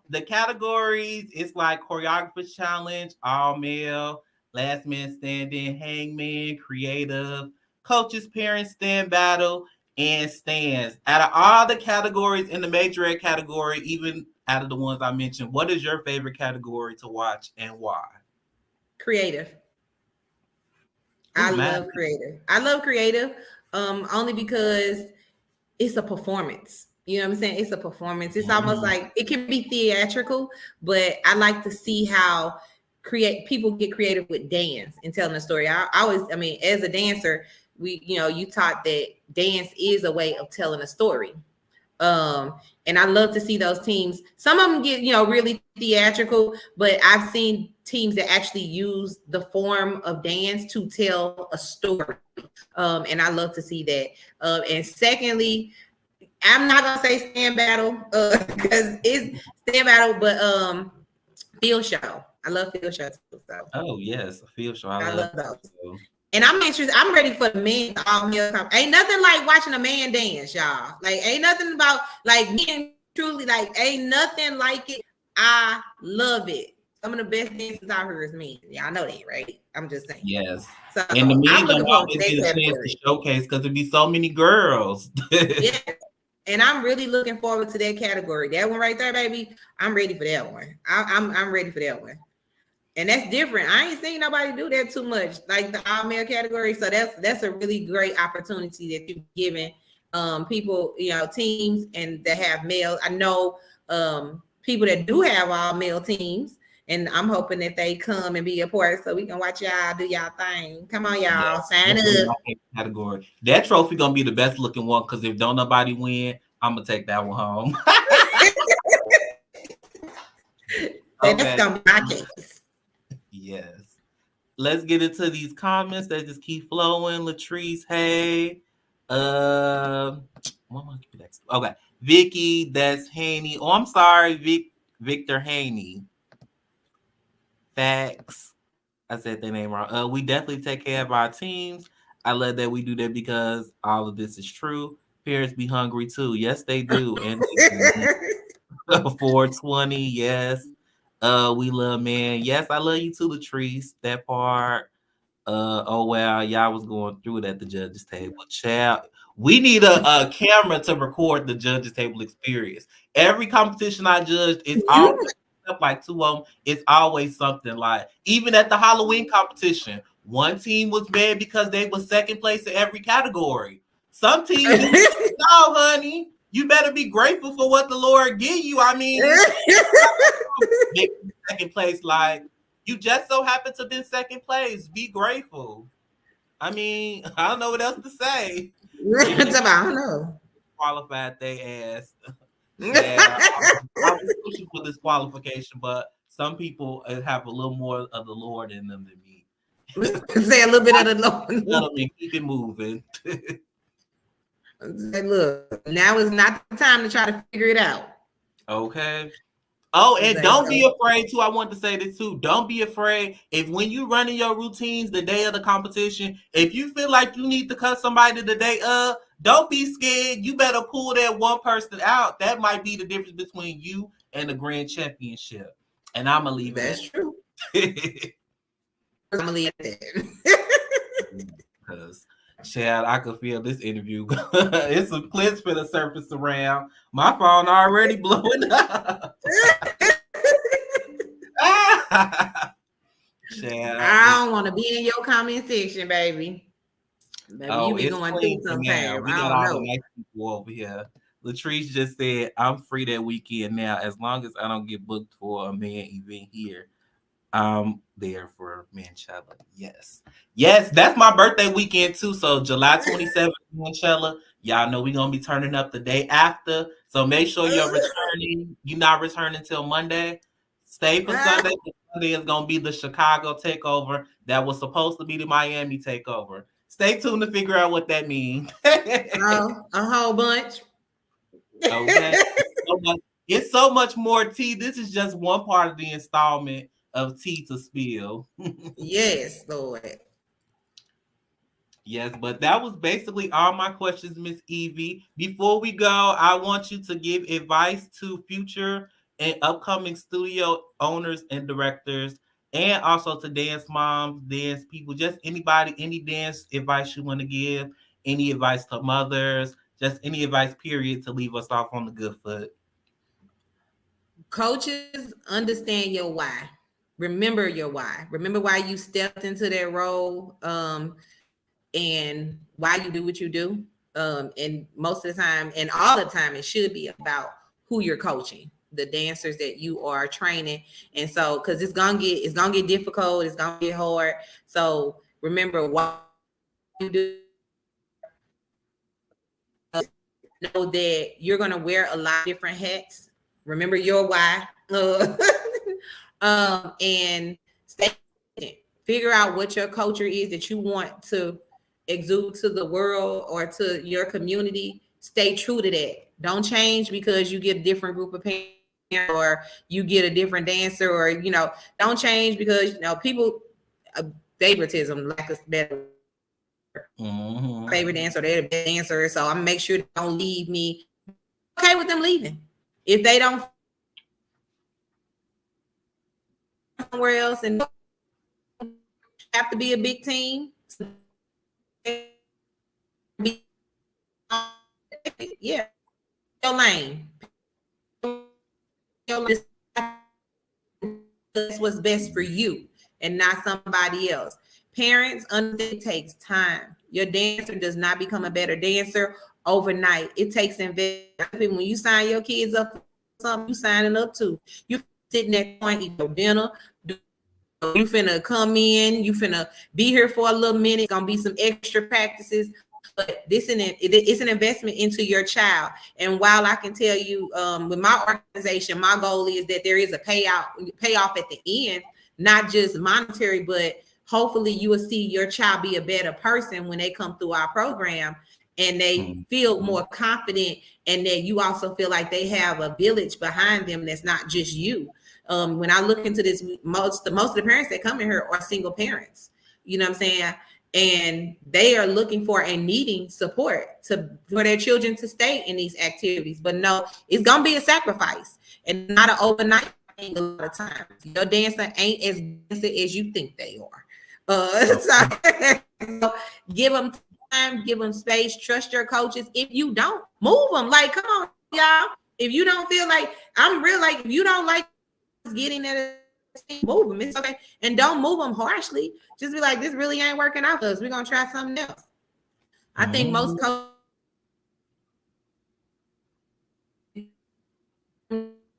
Speaker 2: the categories is like choreographer challenge, all male, last man standing, hangman, creative, coaches, parents, stand battle, and stands. Out of all the categories in the majorette category, even out of the ones I mentioned, what is your favorite category to watch and why?
Speaker 3: Creative. I love creative. Only because it's a performance. You know what I'm saying? It's a performance. It's almost like it can be theatrical, but I like to see how people get creative with dance and telling a story. I mean, as a dancer, you taught that dance is a way of telling a story. And I love to see those teams. Some of them get, really theatrical, but I've seen teams that actually use the form of dance to tell a story. And I love to see that. And secondly, I'm not gonna say stand battle because it's stand battle, but field show. I love field shows. So.
Speaker 2: Oh yes, a field show. I
Speaker 3: love those. And I'm interested. I'm ready for the men all male. Ain't nothing like watching a man dance, y'all. Like ain't nothing about like men truly like ain't nothing like it. I love it. Some of the best dances out here is men. Y'all know that, right? I'm just saying.
Speaker 2: Yes.
Speaker 3: So,
Speaker 2: and the men don't always get a chance to showcase because there be so many girls.
Speaker 3: Yeah. And I'm really looking forward to that category. That one right there, baby. I'm ready for that one. I'm ready for that one. And that's different. I ain't seen nobody do that too much, like the all male category. So that's a really great opportunity that you're giving people, teams and that have male. I know people that do have all male teams, and I'm hoping that they come and be a part so we can watch y'all do y'all thing. Come on, y'all, sign up.
Speaker 2: Category. That trophy gonna be the best looking one because if don't nobody win, I'm gonna take that one home.
Speaker 3: That's gonna be my case.
Speaker 2: Yes. Let's get into these comments that just keep flowing. Latrice, hey. Okay. Vicky, that's Haney. Oh, I'm sorry, Vic. Victor Haney. Facts. I said their name wrong. We definitely take care of our teams. I love that we do that because all of this is true. Parents be hungry too. Yes, they do. And 420, yes. We love man. Yes, I love you too, Latrice. That part. Oh well, y'all was going through it at the judges table. Child, we need a camera to record the judges table experience. Every competition I judged is always like two of them. It's always something like even at the Halloween competition, one team was bad because they were second place in every category. Some teams, no, honey, you better be grateful for what the Lord give you. I mean, second place, like. You just so happen to be in second place. Be grateful. I mean, I don't know what else to say.
Speaker 3: I don't know.
Speaker 2: Qualified they ass. Yeah, I was pushing for this qualification, but some people have a little more of the Lord in them than me.
Speaker 3: Say a little bit of the Lord.
Speaker 2: Keep it moving.
Speaker 3: Say, look, now is not the time to try to figure it out.
Speaker 2: Okay. Oh, and don't be afraid too. I want to say this too. Don't be afraid if when you running your routines the day of the competition, if you feel like you need to cut somebody the day of, don't be scared. You better pull that one person out. That might be the difference between you and the grand championship. And I'm gonna leave it.
Speaker 3: That's true. I'm gonna leave it.
Speaker 2: Because Chad, I could feel this interview. It's some clips for the surface around. My phone already blowing up. Chad,
Speaker 3: I don't want to be in your comment section, baby. You be going through some time.
Speaker 2: We got all the nice people over here. Latrice just said, I'm free that weekend now. As long as I don't get booked for a man event here, I'm there for Manchella. Yes. Yes, that's my birthday weekend too. So July 27th, Manchella. Y'all know we're going to be turning up the day after. So make sure you're returning. You're not returning till Monday. Stay for Sunday. Sunday is going to be the Chicago takeover that was supposed to be the Miami takeover. Stay tuned to figure out what that means.
Speaker 3: A whole bunch.
Speaker 2: Okay. It's so much more tea. This is just one part of the installment of tea to spill.
Speaker 3: Yes, Lord.
Speaker 2: Yes, but that was basically all my questions, Miss Evie. Before we go, I want you to give advice to future and upcoming studio owners and directors, and also to dance moms, dance people, just anybody, any dance advice you want to give, any advice to mothers, just any advice, period, to leave us off on the good foot.
Speaker 3: Coaches, understand your why. Remember your why. Remember why you stepped into that role, and why you do what you do. And most of the time, and all the time, it should be about who you're coaching, the dancers that you are training. And so, because it's gonna get difficult, it's gonna get hard. So remember why you do. Know that you're gonna wear a lot of different hats. Remember your why, and figure out what your culture is that you want to exude to the world or to your community. Stay true to that. Don't change because you get a different group of parents or you get a different dancer, or don't change because people favoritism, like a better favorite dancer, they're the best dancer. So I'm make sure they don't leave me. Okay with them leaving. If they don't somewhere else and have to be a big team, yeah, your lane. That's what's best for you and not somebody else. Parents, understand it takes time. Your dancer does not become a better dancer overnight. It takes investment. When you sign your kids up for something, you signing up to. You sitting at point, eat your dinner. You finna come in. You finna be here for a little minute. Gonna be some extra practices. But it's an investment into your child. And while I can tell you, with my organization, my goal is that there is a payoff at the end, not just monetary, but hopefully you will see your child be a better person when they come through our program. and they feel more confident, and that you also feel like they have a village behind them that's not just you. When I look into this, most of the parents that come in here are single parents. You know what I'm saying? And they are looking for and needing support for their children to stay in these activities. But no, it's gonna be a sacrifice and not an overnight thing. A lot of times, your dancer ain't as dancer as you think they are. So give them time, give them space, trust your coaches. If you don't, move them. Like, come on, y'all. If you don't feel like, I'm real, like, if you don't like getting that, move them. It's okay. And don't move them harshly. Just be like, this really ain't working out for us. We're gonna try something else. I think most coaches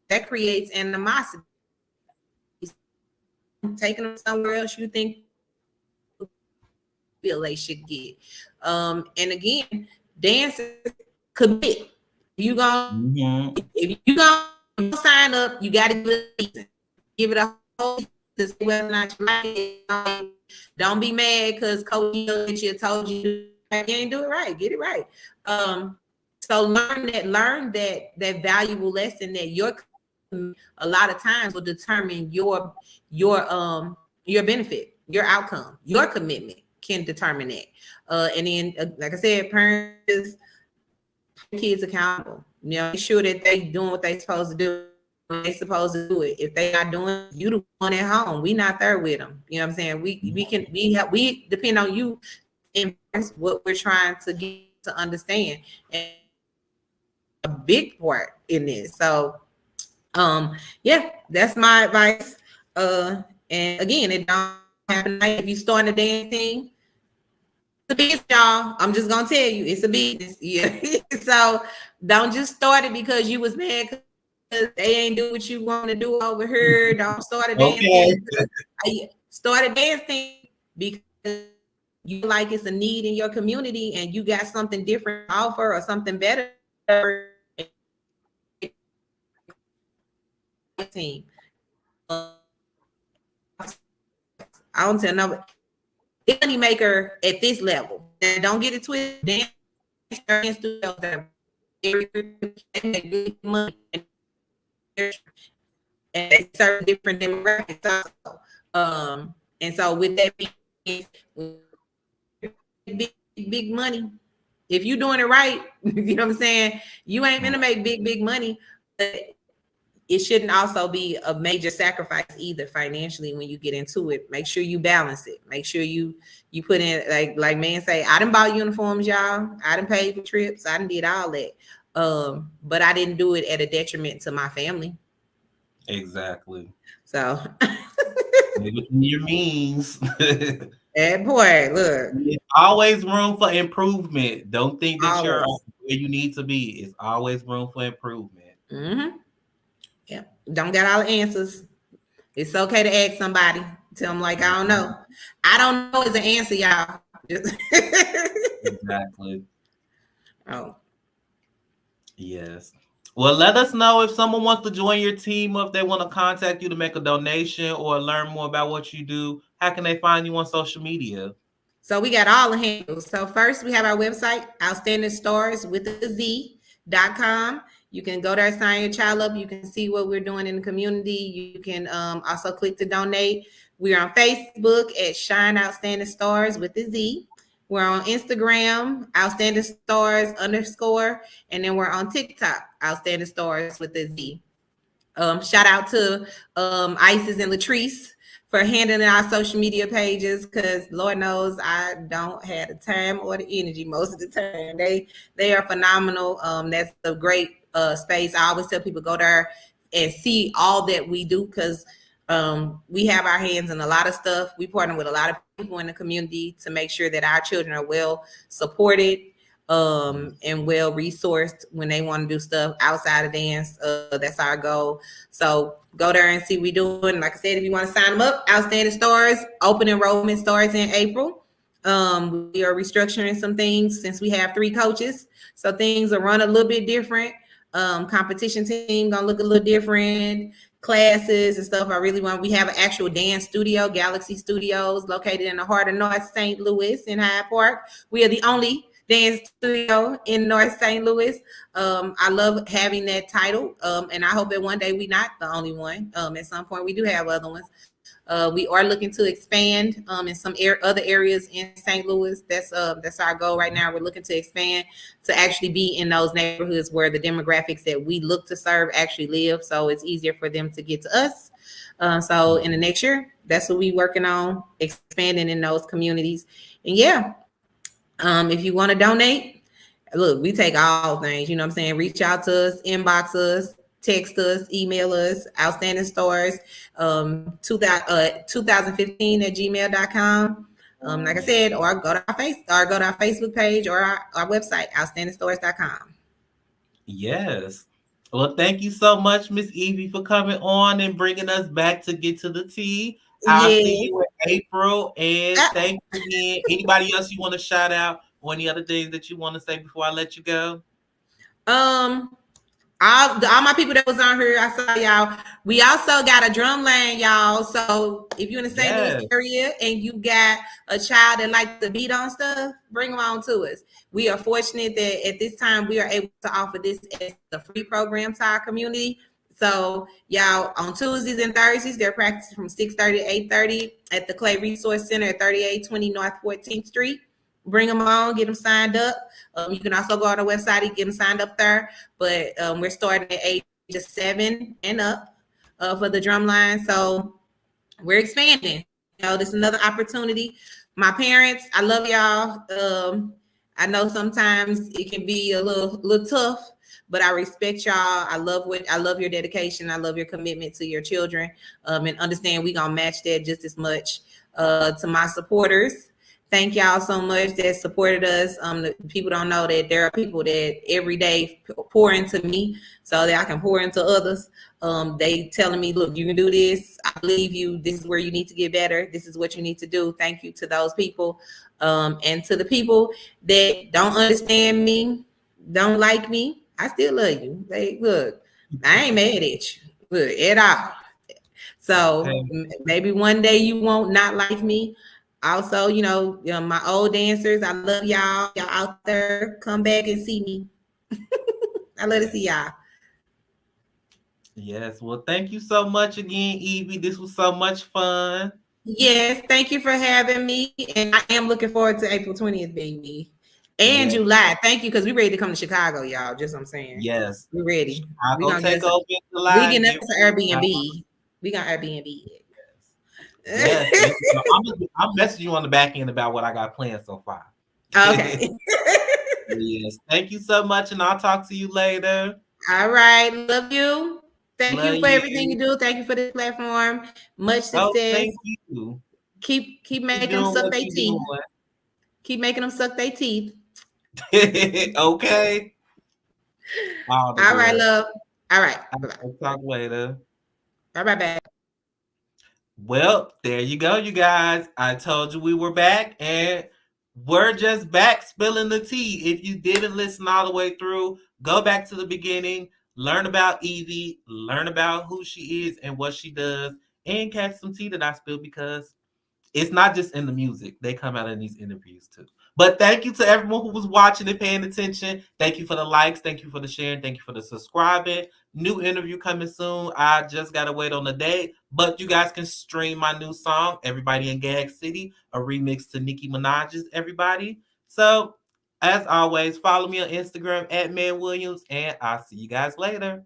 Speaker 3: that creates animosity. Taking them somewhere else you think feel they should get. And again, dancers commit. If you gonna sign up, you gotta give it a whole whether or not you like it. Don't be mad because coach told you you ain't do it right. Get it right. So learn that valuable lesson that a lot of times will determine your benefit, your outcome, your commitment can determine that. And then, like I said, parents, kids accountable. You know, make sure that they doing what they supposed to do. They supposed to do it. If they not doing, you the one at home. We not there with them. You know what I'm saying? We depend on you in what we're trying to get to understand, and a big part in this. So, yeah, that's my advice. And again, it don't happen if you start a dancing. It's a business, y'all. I'm just gonna tell you, it's a business. Yeah. So don't just start it because you was mad because they ain't do what you want to do over here. Don't start a dancing. Start a dancing because you like it's a need in your community and you got something different to offer or something better. Team. I don't tell nobody. Money maker at this level. And don't get it twisted. Dance studios that make good money and they serve different demographics also. And so with that being big money, if you're doing it right, you know what I'm saying? You ain't gonna make big money, but it shouldn't also be a major sacrifice either financially when you get into it. Make sure you balance it. Make sure you put in, like man say, I done bought uniforms, y'all. I done paid for trips. I done did all that. But I didn't do it at a detriment to my family.
Speaker 2: Exactly.
Speaker 3: So
Speaker 2: your means.
Speaker 3: That boy, look.
Speaker 2: There's always room for improvement. Don't think that you're where you need to be. It's always room for improvement.
Speaker 3: Mm-hmm. Yeah. Don't got all the answers. It's okay to ask somebody. Tell them like, I don't know. I don't know is the answer, y'all.
Speaker 2: Exactly.
Speaker 3: Oh.
Speaker 2: Yes. Well, let us know if someone wants to join your team or if they want to contact you to make a donation or learn more about what you do. How can they find you on social media?
Speaker 3: So we got all the handles. So first we have our website, OutstandingStars.com. You can go there, sign your child up. You can see what we're doing in the community. You can also click to donate. We're on Facebook at Shine Outstanding Stars with the Z. We're on Instagram, Outstanding Stars _ and then we're on TikTok, Outstanding Stars with the Z. Shout out to Isis and Latrice for handling our social media pages, because Lord knows I don't have the time or the energy most of the time. They are phenomenal. That's a great space. I always tell people go there and see all that we do, because we have our hands in a lot of stuff. We partner with a lot of people in the community to make sure that our children are well supported and well resourced when they want to do stuff outside of dance. That's our goal. So go there and see what we're doing. Like I said, if you want to sign them up, Outstanding Stars, open enrollment starts in April. We are restructuring some things since we have 3 coaches. So things will run a little bit different. Competition team gonna look a little different. Classes and stuff. We have an actual dance studio, Galaxy Studios, located in the heart of North St. Louis in Hyde Park. We are the only dance studio in North St. Louis. I love having that title, and I hope that one day we're not the only one. At some point, we do have other ones. We are looking to expand in some other areas in St. Louis. That's our goal right now. We're looking to expand to actually be in those neighborhoods where the demographics that we look to serve actually live, so it's easier for them to get to us. So in the next year, that's what we're working on, expanding in those communities. And yeah, if you want to donate, look, we take all things, you know what I'm saying? Reach out to us, inbox us, text us, email us, Outstanding Stars 2015 at gmail.com. Like I said, or go to our Facebook page or our website, outstandingstores.com.
Speaker 2: Yes. Well, thank you so much, Miss Evie, for coming on and bringing us back to Get to the Tea. I'll see you in April. And thank you again. Anybody else you want to shout out or any other things that you want to say before I let you go?
Speaker 3: All my people that was on here, I saw y'all. We also got a drum line, y'all. So if you're in the St. Louis area and you got a child that likes to beat on stuff, bring them on to us. We are fortunate that at this time we are able to offer this as a free program to our community. So y'all, on Tuesdays and Thursdays, they're practicing from 6:30 to 8:30 at the Clay Resource Center at 3820 North 14th Street. Bring them on, get them signed up. You can also go on the website and get them signed up there. But we're starting at age of 7 and up for the drum line. So we're expanding. You know, this is another opportunity. My parents, I love y'all. I know sometimes it can be a little tough, but I respect y'all. I love your dedication. I love your commitment to your children, and understand we gonna match that just as much. To my supporters, thank y'all so much that supported us. People don't know that there are people that every day pour into me so that I can pour into others. They telling me, look, you can do this. I believe you. This is where you need to get better. This is what you need to do. Thank you to those people. And to the people that don't understand me, don't like me, I still love you. Look, I ain't mad at you, look, at all. So maybe one day you won't not like me. Also, you know, my old dancers, I love y'all. Y'all out there, come back and see me. I love to see y'all.
Speaker 2: Yes. Well, thank you so much again, Evie. This was so much fun.
Speaker 3: Yes, thank you for having me. And I am looking forward to April 20th, baby. And July. Thank you, because we're ready to come to Chicago, y'all. Just what I'm saying.
Speaker 2: Yes.
Speaker 3: We're ready.
Speaker 2: We're going to take over in July.
Speaker 3: We getting up to Airbnb. We got Airbnb.
Speaker 2: Yes. I'm messaging you on the back end about what I got planned so far.
Speaker 3: Okay.
Speaker 2: Yes. Thank you so much, and I'll talk to you later.
Speaker 3: All right. Love you. Thank you for everything you do. Thank you for this platform. Much success.
Speaker 2: Oh, thank you.
Speaker 3: Keep making them suck their teeth. Keep making them suck their teeth.
Speaker 2: Okay.
Speaker 3: All right, love. All right.
Speaker 2: I'll talk later.
Speaker 3: All right, back.
Speaker 2: Well, there you go, you guys. I told you we were back, and we're just back spilling the tea. If you didn't listen all the way through, go back to the beginning, learn about Evie, learn about who she is and what she does, and catch some tea that I spilled, because it's not just in the music. They come out in these interviews too. But thank you to everyone who was watching and paying attention. Thank you for the likes. Thank you for the sharing. Thank you for the subscribing. New interview coming soon. I just got to wait on the date. But you guys can stream my new song, Everybody in Gag City, a remix to Nicki Minaj's Everybody. So, as always, follow me on Instagram at Man Williams, and I'll see you guys later.